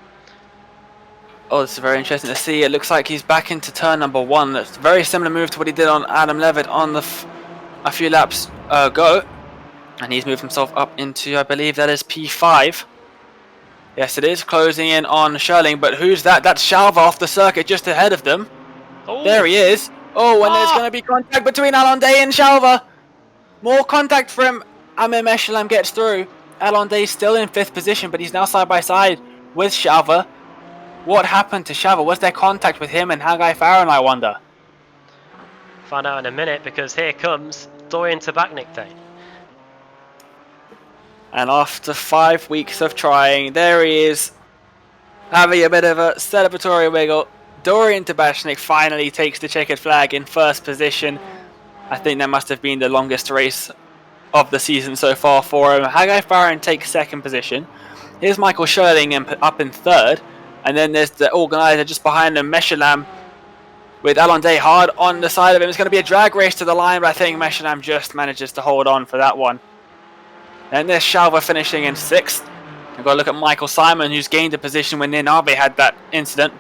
Oh, this is very interesting to see. It looks like he's back into turn number 1. That's a very similar move to what he did on Adam Levitt on a few laps ago. And he's moved himself up into, I believe that is P5. Yes, it is, closing in on Sherling. But who's that? That's Shalva off the circuit just ahead of them. Oh. There he is. Oh, and there's going to be contact between Alon Day and Shalva. More contact from Amir Meshlam gets through. Alon Day still in 5th position, but he's now side by side with Shalva. What happened to Shalva? Was there contact with him and Hagay Farran, I wonder? Find out in a minute, because here comes Dorian Tabechnic Day. And after 5 weeks of trying, there he is, having a bit of a celebratory wiggle. Dorian Tabechnic finally takes the checkered flag in 1st position. I think that must have been the longest race of the season so far for him. Hagay Farran takes 2nd position. Here's Michael Sherling up in 3rd. And then there's the organizer just behind him, Meshlam, with Alon Day hard on the side of him. It's going to be a drag race to the line, but I think Meshlam just manages to hold on for that one. And there's Shalva finishing in 6th. We've got to look at Michael Symon, who's gained a position when Nir Nave had that incident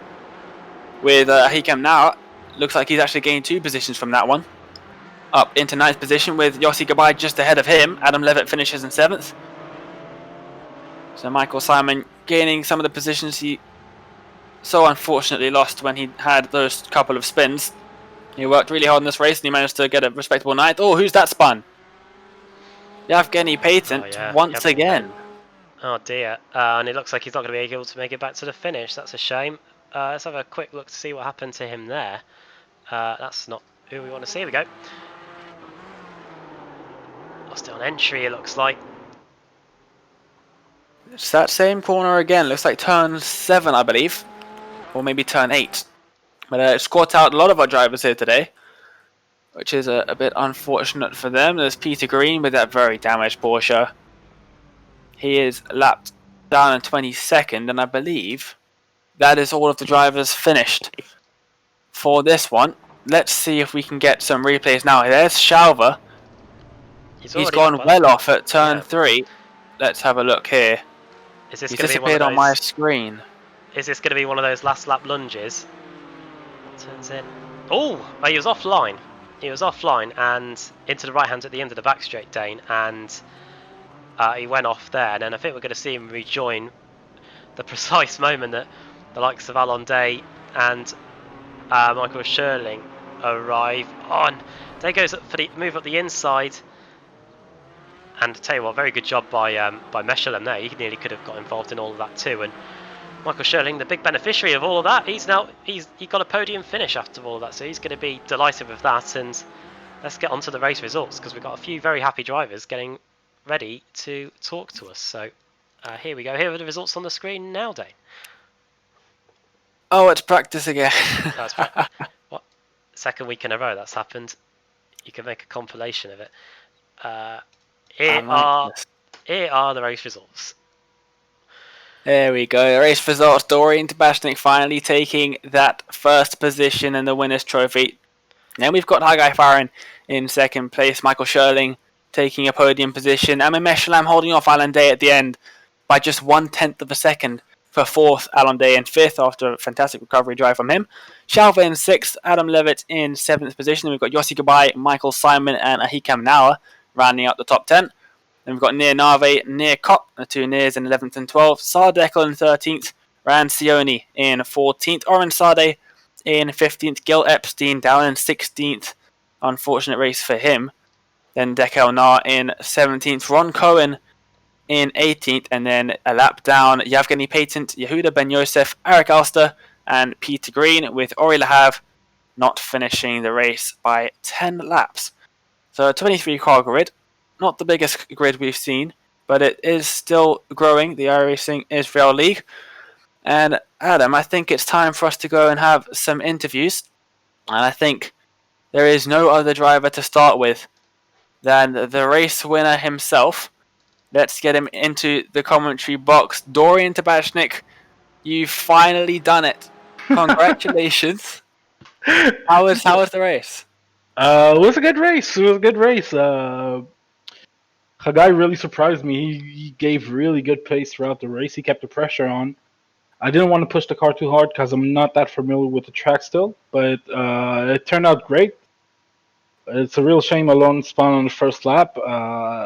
with Hakim now. Looks like he's actually gained 2 positions from that one. Up into 9th position with Yossi Gabay just ahead of him. Adam Levitt finishes in 7th. So Michael Symon gaining some of the positions he so unfortunately lost when he had those couple of spins. He worked really hard in this race and he managed to get a respectable 9th. Oh, who's that spun? Yevgeny Payton once again. Oh dear. And it looks like he's not going to be able to make it back to the finish. That's a shame. Let's have a quick look to see what happened to him there. That's not who we want to see. Here we go. Lost it on entry, it looks like. It's that same corner again. Looks like turn 7, I believe. Or maybe turn 8. But it's caught out a lot of our drivers here today, which is a bit unfortunate for them. There's Peter Green with that very damaged Porsche. He is lapped down in 22nd, and I believe that is all of the drivers finished for this one. Let's see if we can get some replays now. There's Shalva. He's gone well off at turn 3. Let's have a look here. Is this He's going to be one of disappeared those, on my screen. Is this going to be one of those last lap lunges? Turns in. Oh, he was offline. He was offline and into the right hand at the end of the back straight, Dane, and he went off there. And then I think we're going to see him rejoin the precise moment that the likes of Alon Day and Michael Sherling arrive on. Day goes up for the move up the inside. And I tell you what, very good job by Meshlam there. He nearly could have got involved in all of that too. And Michael Sherling, the big beneficiary of all of that. He got a podium finish after all of that, so he's going to be delighted with that. And let's get on to the race results, because we've got a few very happy drivers getting ready to talk to us. So here we go. Here are the results on the screen now, Dane. Oh, it's practice again. That's what, second week in a row that's happened. You can make a compilation of it. Here are the race results. There we go. Race results. Dorian Tabechnic finally taking that first position in the winner's trophy. Then we've got Hagay Farran in second place. Michael Sherling taking a podium position. IMSA Michelin holding off Alon at the end by just 1/10 of a second for fourth. Alon in fifth after a fantastic recovery drive from him. Shalva in sixth. Adam Levitt in seventh position. We've got Yossi Gabai, Michael Symon, and Ahikam Nawa rounding out the top 10. Then we've got Nir Nave, Nir Kopp, the two Nirs in 11th and 12th. Sardekel in 13th. Ran Sioni in 14th. Oren Sade in 15th. Gil Epstein down in 16th. Unfortunate race for him. Then Dekel Nar in 17th. Ron Cohen in 18th. And then a lap down, Yevgeny Patent, Yehuda Ben Yosef, Eric Alster, and Peter Green, with Ori Lahav not finishing the race by 10 laps. So a 23 car grid. Not the biggest grid we've seen, but it is still growing, the iRacing Israel League. And Adam, I think it's time for us to go and have some interviews. And I think there is no other driver to start with than the race winner himself. Let's get him into the commentary box. Dorian Tabechnic, you've finally done it. Congratulations. How was the race? It was a good race. Hagay really surprised me. He gave really good pace throughout the race. He kept the pressure on. I didn't want to push the car too hard because I'm not that familiar with the track still, but it turned out great. It's a real shame Alon spun on the first lap.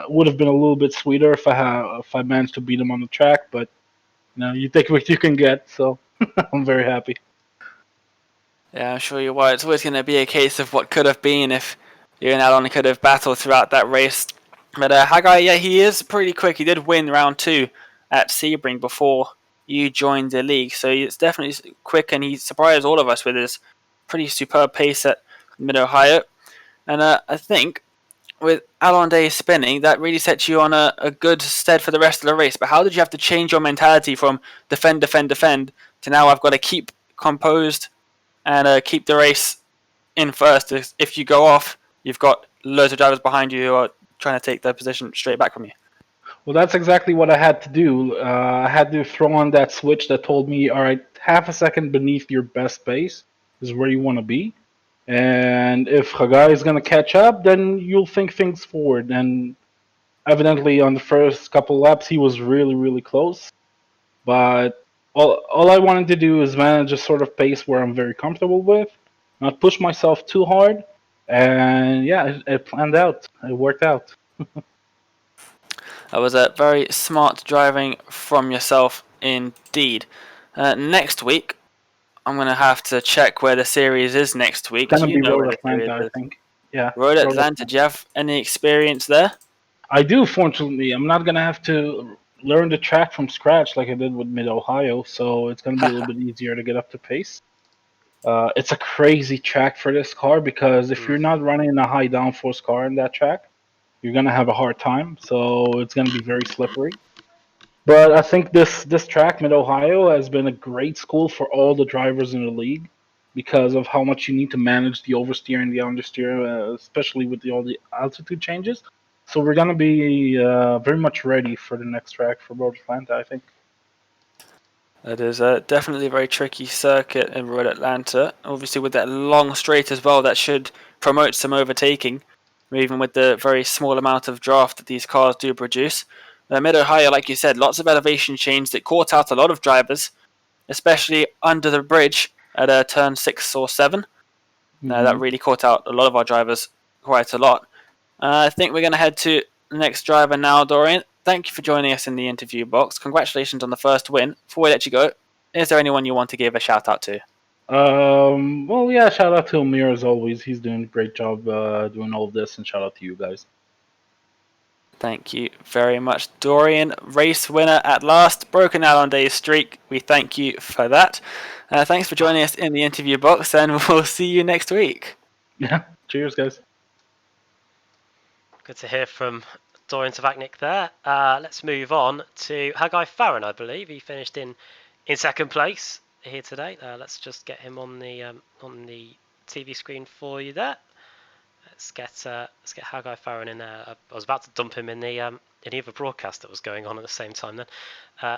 Would have been a little bit sweeter if I managed to beat him on the track, but you take what you can get. So I'm very happy. Yeah, I'm sure you were. It's always going to be a case of what could have been if you and Alon could have battled throughout that race. But Hagay, yeah, he is pretty quick. He did win round 2 at Sebring before you joined the league. So it's definitely quick, and he surprised all of us with his pretty superb pace at Mid-Ohio. And I think with Alon Day spinning, that really sets you on a good stead for the rest of the race. But how did you have to change your mentality from defend to now I've got to keep composed and keep the race in first? If you go off, you've got loads of drivers behind you who are trying to take their position straight back from you. Well, that's exactly what I had to do. I had to throw on that switch that told me, all right, half a second beneath your best pace is where you want to be. And if Hagay is going to catch up, then you'll think things forward. And evidently, on the first couple laps, he was really, really close. But all I wanted to do is manage a sort of pace where I'm very comfortable with, not push myself too hard. And yeah, it planned out. It worked out. That was a very smart driving from yourself indeed. Next week, I'm going to have to check where the series is next week. It's going Do to you be know Road where the series Atlanta, I is? think. Yeah. Road Atlanta. Do you have any experience there? I do, fortunately. I'm not going to have to learn the track from scratch like I did with Mid-Ohio, so it's going to be a little bit easier to get up to pace. It's a crazy track for this car because if you're not running a high downforce car in that track, you're going to have a hard time, so it's going to be very slippery. But I think this track, Mid-Ohio, has been a great school for all the drivers in the league because of how much you need to manage the oversteer and the understeer, especially with all the altitude changes. So we're going to be very much ready for the next track for Road Atlanta, I think. That is definitely a very tricky circuit in Road Atlanta. Obviously, with that long straight as well, that should promote some overtaking, even with the very small amount of draft that these cars do produce. Mid-Ohio, like you said, lots of elevation change that caught out a lot of drivers, especially under the bridge at turn 6 or 7. That really caught out a lot of our drivers quite a lot. I think we're going to head to the next driver now, Dorian. Thank you for joining us in the interview box. Congratulations on the first win. Before we let you go, is there anyone you want to give a shout out to? Well, yeah, shout out to Amir as always. He's doing a great job doing all of this, and shout out to you guys. Thank you very much, Dorian. Race winner at last. Broken Alon Day's streak. We thank you for that. Thanks for joining us in the interview box, and we'll see you next week. Yeah. Cheers, guys. Good to hear from Dorian Tabechnic there. Let's move on to Hagay Farran, I believe. He finished in second place here today. Let's just get him on the TV screen for you there. Let's get Hagay Farran in there. I was about to dump him in the other broadcast that was going on at the same time then.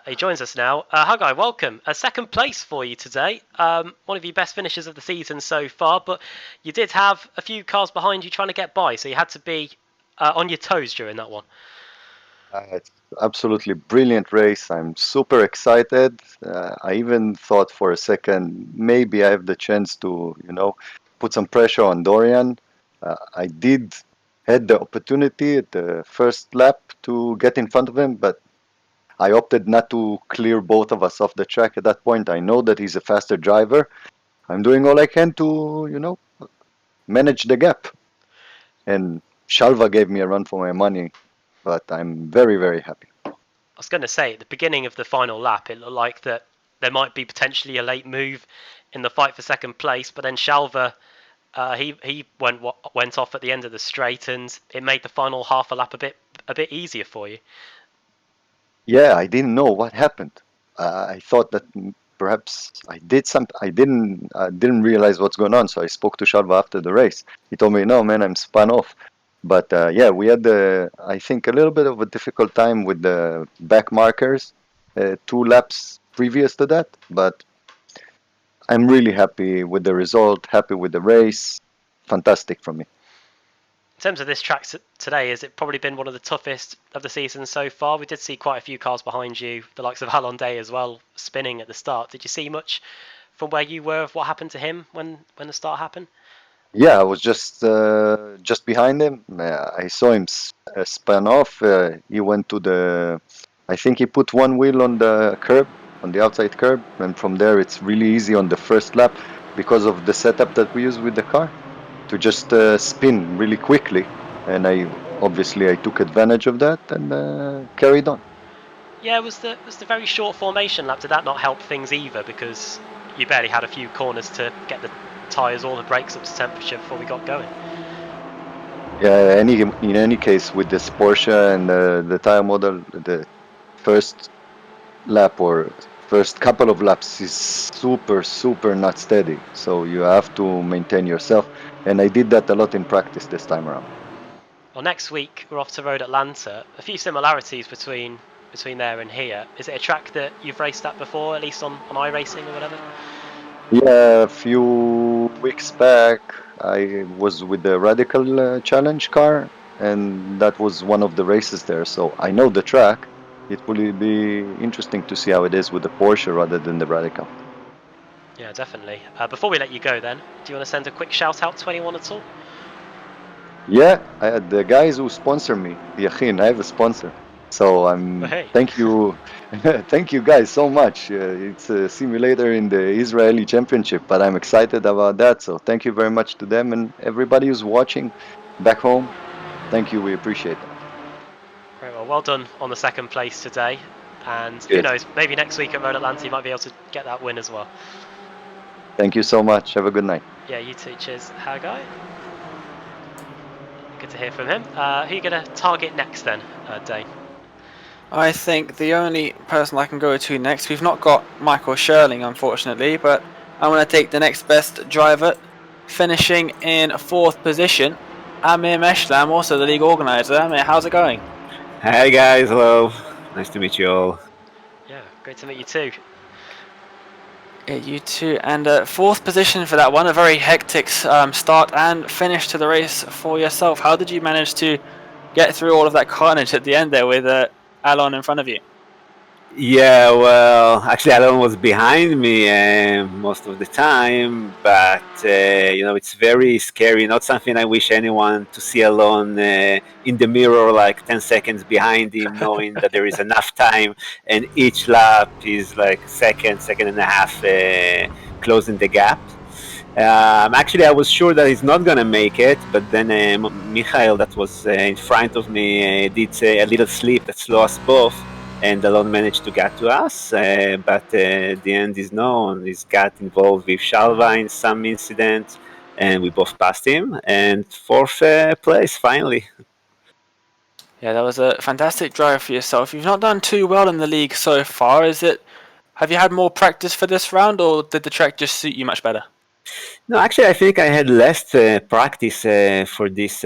He joins us now. Hagay, welcome. Second place for you today. One of your best finishes of the season so far, but you did have a few cars behind you trying to get by, so you had to be on your toes during that one. It's absolutely brilliant race. I'm super excited. I even thought for a second maybe I have the chance to, put some pressure on Dorian. I did had the opportunity at the first lap to get in front of him, but I opted not to clear both of us off the track at that point. I know that he's a faster driver. I'm doing all I can to, manage the gap. And Shalva gave me a run for my money, but I'm very, very happy. I was going to say, at the beginning of the final lap, it looked like that there might be potentially a late move in the fight for second place, but then Shalva, he went off at the end of the straight, and it made the final half a lap a bit easier for you. Yeah, I didn't know what happened. I thought that perhaps I did something. I didn't realize what's going on. So I spoke to Shalva after the race. He told me, "No, man, I'm spun off." But yeah, we had I think a little bit of a difficult time with the back markers, 2 laps previous to that. But I'm really happy with the result. Happy with the race. Fantastic for me. In terms of this track today, has it probably been one of the toughest of the season so far? We did see quite a few cars behind you, the likes of Alon Day as well, spinning at the start. Did you see much from where you were of what happened to him when the start happened? Yeah, I was just behind him. I saw him spun off. He went to the. I think he put one wheel on the curb, on the outside curb, and from there it's really easy on the first lap because of the setup that we use with the car to just spin really quickly. And I took advantage of that and carried on. Yeah, was the very short formation lap, did that not help things either, because you barely had a few corners to get the tyres or the brakes up to temperature before we got going? Yeah, in any case, with this Porsche and the tire model, the first lap or first couple of laps is super not steady, so you have to maintain yourself, and I did that a lot in practice this time around. Well, next week we're off to Road Atlanta. A few similarities between there and here. Is it a track that you've raced at before, at least on iRacing or whatever? Yeah, a few weeks back I was with the Radical Challenge car, and that was one of the races there, so I know the track. It will be interesting to see how it is with the Porsche rather than the Radical. Yeah, definitely. Before we let you go then, do you want to send a quick shout out to anyone at all? Yeah, I had the guys who sponsor me, Yachin, I have a sponsor. So thank you, thank you guys so much. It's a simulator in the Israeli Championship, but I'm excited about that. So thank you very much to them and everybody who's watching back home. Thank you, we appreciate that. Very well done on the second place today. And Good. Who knows, maybe next week at Road Atlanta you might be able to get that win as well. Thank you so much. Have a good night. Yeah, you too. Cheers, Hagay. Good to hear from him. Who are you going to target next then, Dane? I think the only person I can go to next, we've not got Michael Sherling, unfortunately, but I'm going to take the next best driver, finishing in 4th position, Amir Meshlam, also the league organizer. Amir, how's it going? Hi guys, hello. Nice to meet you all. Yeah, great to meet you too. Yeah, you too. And 4th position for that one, a very hectic start and finish to the race for yourself. How did you manage to get through all of that carnage at the end there with Alon in front of you? Yeah, well, actually Alon was behind me most of the time, but it's very scary. Not something I wish anyone to see Alon in the mirror like 10 seconds behind him, knowing that there is enough time, and each lap is like second and a half closing the gap. Actually, I was sure that he's not gonna make it, but then Michael, that was in front of me, did a little slip that slowed us both, and Alon managed to get to us. But the end is known. He's got involved with Shalva in some incident, and we both passed him. And fourth place finally. Yeah, that was a fantastic drive for yourself. You've not done too well in the league so far. Have you had more practice for this round, or did the track just suit you much better? No, actually, I think I had less practice for this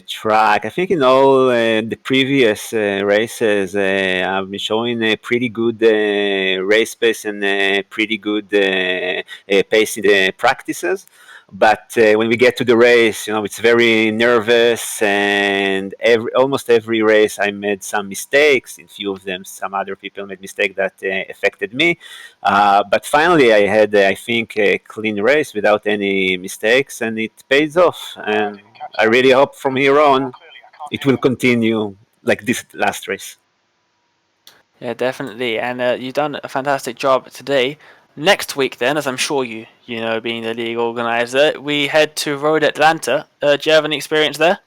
track. I think in all the previous races, I've been showing a pretty good race pace and pretty good pace in the practices. But when we get to the race, it's very nervous, and almost every race I made some mistakes. In few of them, some other people made mistakes that affected me. But finally, I had, I think, a clean race without any mistakes, and it pays off. And I really hope from here on it will continue like this last race. Yeah, definitely. And you've done a fantastic job today. Next week, then, as I'm sure you know, being the league organizer, we head to Road Atlanta. Do you have any experience there?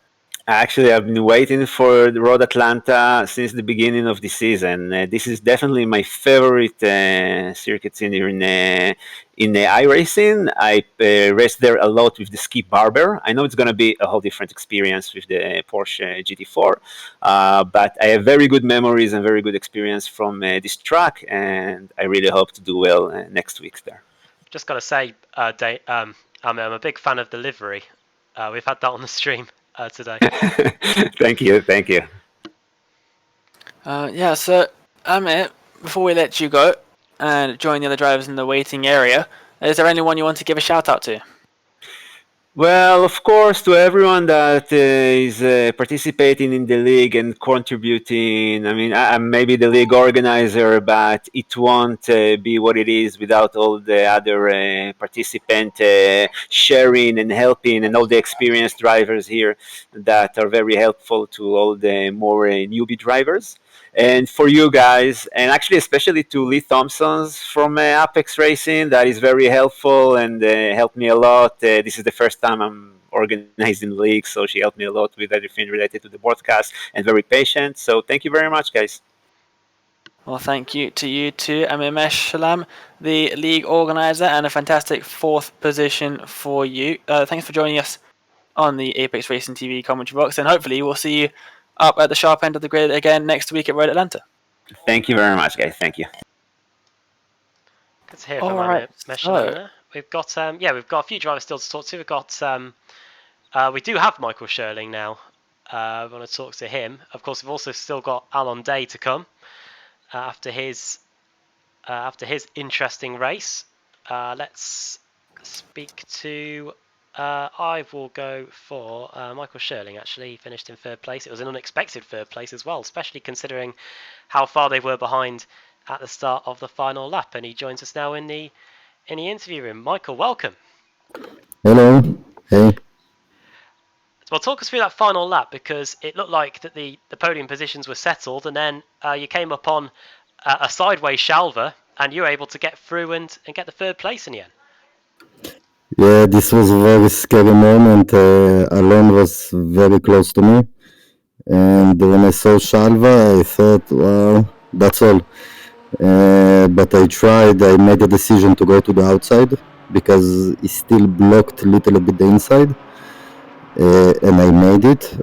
Actually, I've been waiting for the Road Atlanta since the beginning of the season. This is definitely my favorite circuit in iRacing. I raced there a lot with the Skip Barber. I know it's going to be a whole different experience with the Porsche GT4, but I have very good memories and very good experience from this track, and I really hope to do well next week there. Just got to say, I'm a big fan of the livery. We've had that on the stream today. Thank you. Yeah, so Amir, before we let you go and join the other drivers in the waiting area, is there anyone you want to give a shout out to? Well, of course, to everyone that is participating in the league and contributing. I mean, I'm maybe the league organizer, but it won't be what it is without all the other participants sharing and helping, and all the experienced drivers here that are very helpful to all the more newbie drivers. And for you guys, and actually especially to Lee Thompson's from Apex Racing, that is very helpful and helped me a lot. This is the first time I'm organizing the league, so she helped me a lot with everything related to the broadcast and very patient. So thank you very much, guys. Well, thank you to you too, Amir Meshlam, the league organizer, and a fantastic fourth position for you. Thanks for joining us on the Apex Racing TV commentary box, and hopefully we'll see you up at the sharp end of the grid again next week at Road Atlanta. Thank you very much, guys. Thank you. Good to hear from Amir Meshlam there. We've got a few drivers still to talk to. We've got we do have Michael Sherling now. I want to talk to him. Of course, we've also still got Alon Day to come after his interesting race. Let's speak to. I will go for Michael Sherling. Actually, he finished in third place. It was an unexpected third place as well, especially considering how far they were behind at the start of the final lap. And he joins us now in the interview room. Michael, welcome. Hello. Hey. Well, talk us through that final lap, because it looked like that the podium positions were settled, and then you came upon a sideways Shalva, and you were able to get through and get the third place in the end. Yeah, this was a very scary moment. Alon was very close to me, and when I saw Shalva, I thought, wow, that's all. But I tried. I made a decision to go to the outside because he still blocked a little bit the inside, and I made it.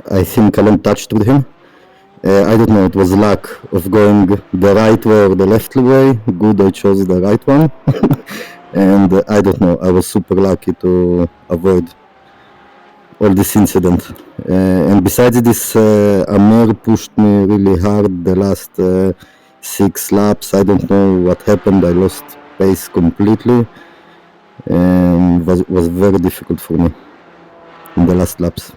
I think Alon touched with him. I don't know, it was luck of going the right way or the left way. Good, I chose the right one. And I don't know, I was super lucky to avoid all this incident. And besides this, Amir pushed me really hard the last 6 laps. I don't know what happened. I lost pace completely. And it was very difficult for me in the last laps.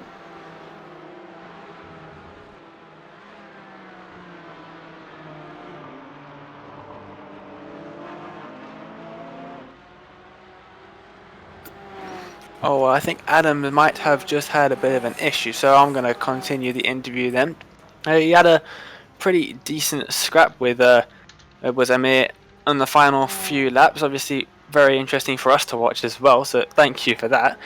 Oh, well, I think Adam might have just had a bit of an issue, so I'm going to continue the interview then. He had a pretty decent scrap with Amir on the final few laps. Obviously, very interesting for us to watch as well. So thank you for that.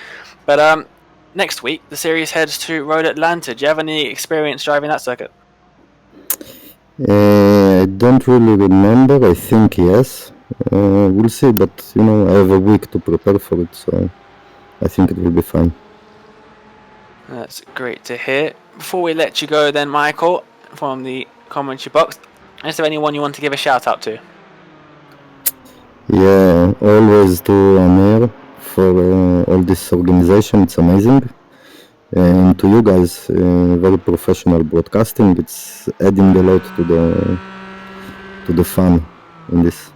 But next week the series heads to Road Atlanta. Do you have any experience driving that circuit? I don't really remember. I think yes. We'll see, but I have a week to prepare for it, so I think it will be fine. That's great to hear. Before we let you go then, Michael, from the commentary box, is there anyone you want to give a shout out to? Yeah, always to Nir for all this organization. It's amazing. And to you guys, very professional broadcasting. It's adding a lot to the fun in this.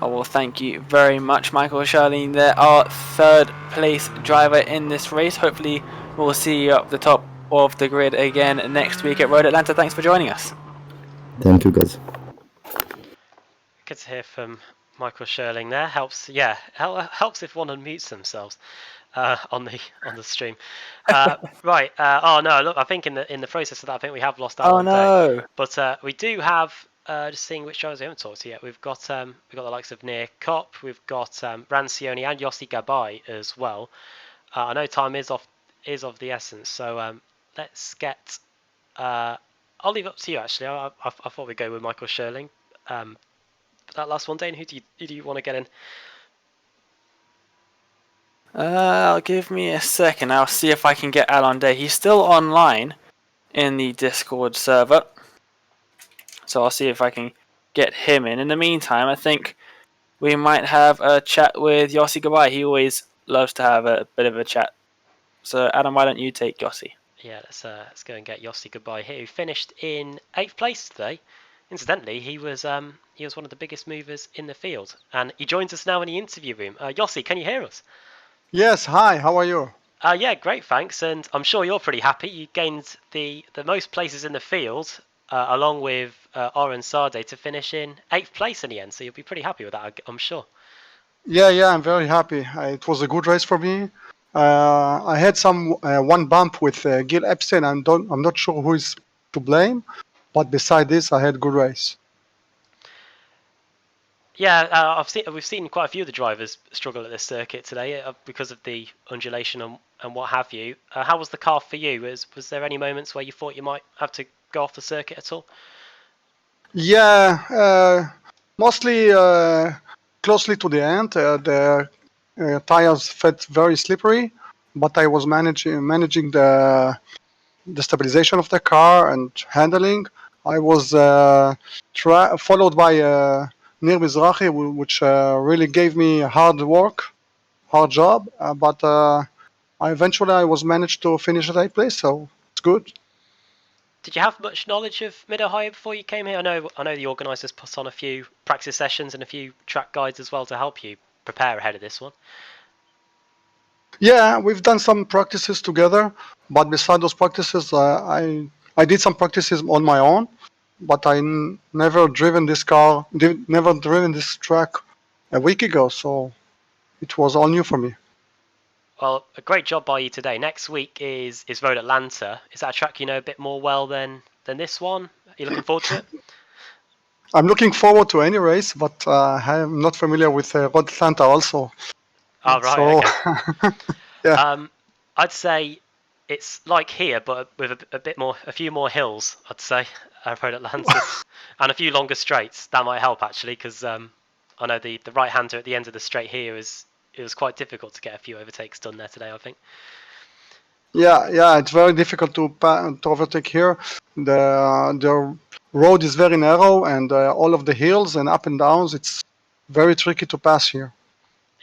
Oh, well, thank you very much, Michael Charlene. There, our third place driver in this race. Hopefully, we'll see you up the top of the grid again next week at Road Atlanta. Thanks for joining us. Thank you, guys. Good to hear from Michael Sherling there. Helps if one unmutes themselves on the stream. Right. Oh no, look, I think in the process of that, I think we have lost Alon Day. But we do have just seeing which drivers we haven't talked to yet. We've got the likes of Nir Kopp, we've got Rancioni and Yossi Gabay as well. I know time is of the essence, so let's get. I'll leave it up to you actually. I thought we'd go with Michael Sherling. That last one, Dane, who do you want to get in? Give me a second. I'll see if I can get Alon Day. He's still online in the Discord server, so I'll see if I can get him in. In the meantime, I think we might have a chat with Yossi Gabay. He always loves to have a bit of a chat. So, Adam, why don't you take Yossi? Yeah, let's go and get Yossi Gabay here, who finished in 8th place today. Incidentally, he was one of the biggest movers in the field, and he joins us now in the interview room. Yossi, can you hear us? Yes, hi, how are you? Yeah, great, thanks, and I'm sure you're pretty happy. You gained the most places in the field, along with Oren Sade, to finish in 8th place in the end, so you'll be pretty happy with that, I'm sure. Yeah, I'm very happy. It was a good race for me. I had one bump with Gil Epstein. I'm not sure who is to blame, but beside this, I had a good race. Yeah, we've seen quite a few of the drivers struggle at this circuit today because of the undulation and what have you. How was the car for you? Was there any moments where you thought you might have to go off the circuit at all? Yeah, mostly closely to the end. The tires felt very slippery, but I was managing the stabilization of the car and handling. I was followed by Nir Mizrahi, which really gave me hard job, but I was managed to finish at 8th place, so it's good. Did you have much knowledge of Mid-Ohio before you came here? I know the organisers put on a few practice sessions and a few track guides as well to help you prepare ahead of this one. Yeah, we've done some practices together, but beside those practices, I did some practices on my own, but I never driven this track a week ago, so it was all new for me. Well, a great job by you today. Next week is Road Atlanta. Is that a track you know a bit more well than this one? Are you looking forward to it? I'm looking forward to any race, but I'm not familiar with Road Atlanta also. Oh, right, so, okay. Yeah. I'd say it's like here, but with a few more hills, I'd say, Road Atlanta, and a few longer straights. That might help, actually, because I know the right-hander at the end of the straight here it was quite difficult to get a few overtakes done there today, I think. Yeah, it's very difficult to overtake here. The road is very narrow, and all of the hills and up and downs, it's very tricky to pass here.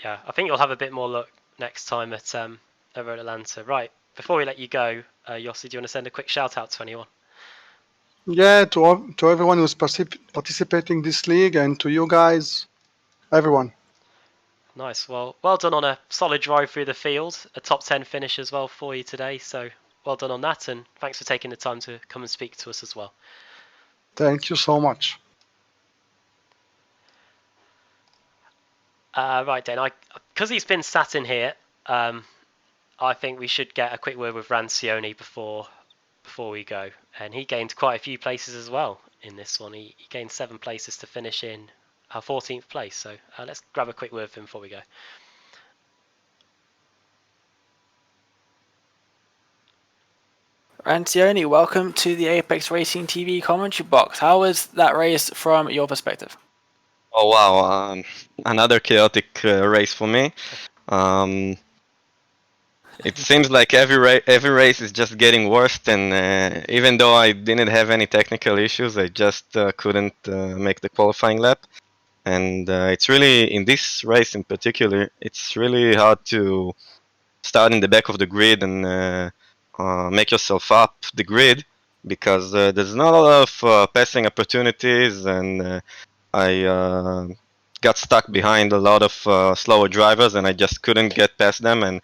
Yeah, I think you'll have a bit more luck next time at Road Atlanta. Right, before we let you go, Yossi, do you want to send a quick shout out to anyone? Yeah, to everyone who's participating in this league, and to you guys, everyone. Nice. Well done on a solid drive through the field, a top 10 finish as well for you today. So well done on that, and thanks for taking the time to come and speak to us as well. Thank you so much. Right, Dan, because he's been sat in here, I think we should get a quick word with Rancioni before we go. And he gained quite a few places as well in this one. He gained 7 places to finish in 14th place. So let's grab a quick word with him before we go. Rancioni, welcome to the Apex Racing TV commentary box. How was that race from your perspective? Oh wow, another chaotic race for me. It seems like every race is just getting worse, and even though I didn't have any technical issues, I just couldn't make the qualifying lap. And it's really, in this race in particular, it's really hard to start in the back of the grid and make yourself up the grid, because there's not a lot of passing opportunities, and I got stuck behind a lot of slower drivers, and I just couldn't get past them. And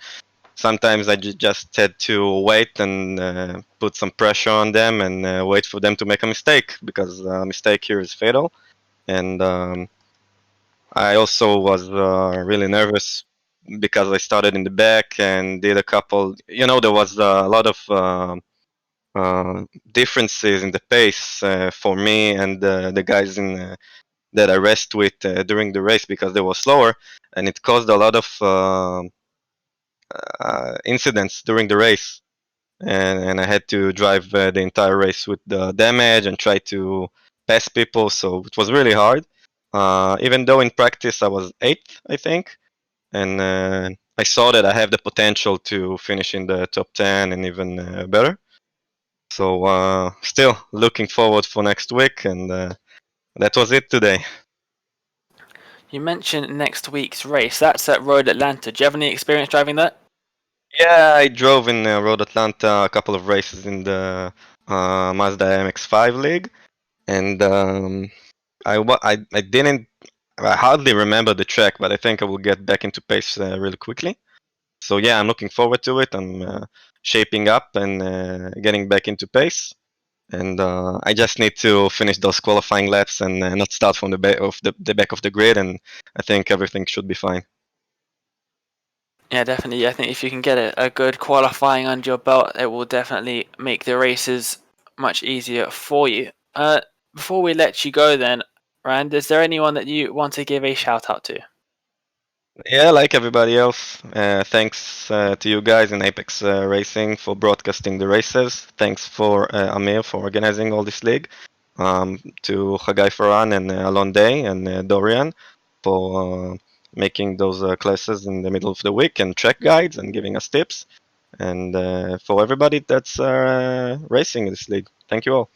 sometimes I just had to wait and put some pressure on them and wait for them to make a mistake, because a mistake here is fatal. And I also was really nervous because I started in the back and did a couple. There was a lot of differences in the pace for me and the guys that I raced with during the race, because they were slower, and it caused a lot of incidents during the race. And I had to drive the entire race with the damage and try to pass people, so it was really hard. Even though in practice I was 8th, I think, and I saw that I have the potential to finish in the top 10 and even better. So still looking forward for next week, and that was it today. You mentioned next week's race. That's at Road Atlanta. Do you have any experience driving that? Yeah, I drove in Road Atlanta a couple of races in the Mazda MX-5 league, and I hardly remember the track, but I think I will get back into pace really quickly. So yeah, I'm looking forward to it. I'm shaping up and getting back into pace, and I just need to finish those qualifying laps and not start from the back of the back of the grid, and I think everything should be fine. Yeah, definitely. I think if you can get a good qualifying under your belt, it will definitely make the races much easier for you. Before we let you go then, Rand, is there anyone that you want to give a shout out to? Yeah, like everybody else, thanks to you guys in Apex Racing for broadcasting the races. Thanks for Amir for organizing all this league. To Hagay Farran and Alon Day and Dorian for making those classes in the middle of the week and track guides and giving us tips. And for everybody that's racing in this league, thank you all.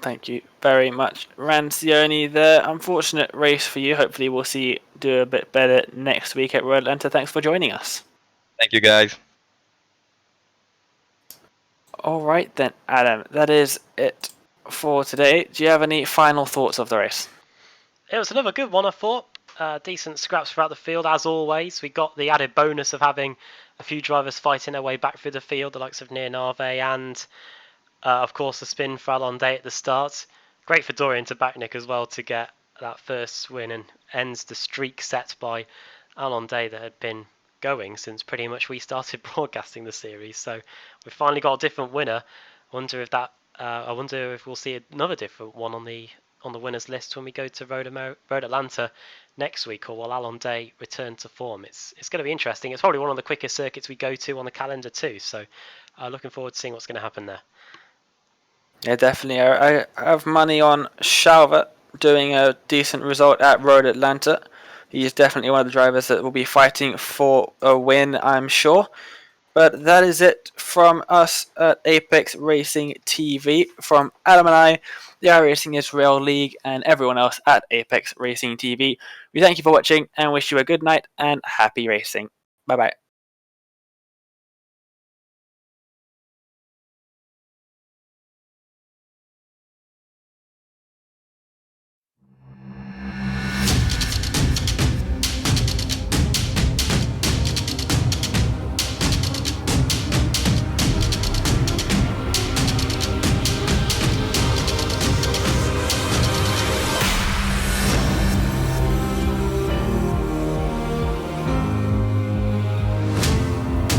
Thank you very much, Rancioni. The unfortunate race for you. Hopefully, we'll see you do a bit better next week at Road Atlanta. Thanks for joining us. Thank you, guys. All right then, Adam. That is it for today. Do you have any final thoughts of the race? It was another good one, I thought. Decent scraps throughout the field, as always. We got the added bonus of having a few drivers fighting their way back through the field, the likes of Nir Nave and, of course, the spin for Alon Day at the start. Great for Dorian Tabechnic as well to get that first win and ends the streak set by Alon Day that had been going since pretty much we started broadcasting the series. So we finally got a different winner. I wonder if we'll see another different one on the winners list when we go to Road Atlanta next week, or will Alon Day return to form? It's going to be interesting. It's probably one of the quickest circuits we go to on the calendar too, so looking forward to seeing what's going to happen there. Yeah, definitely. I have money on Shalva doing a decent result at Road Atlanta. He is definitely one of the drivers that will be fighting for a win, I'm sure. But that is it from us at Apex Racing TV, from Adam and I, the iRacing Israel League, and everyone else at Apex Racing TV. We thank you for watching and wish you a good night and happy racing. Bye bye.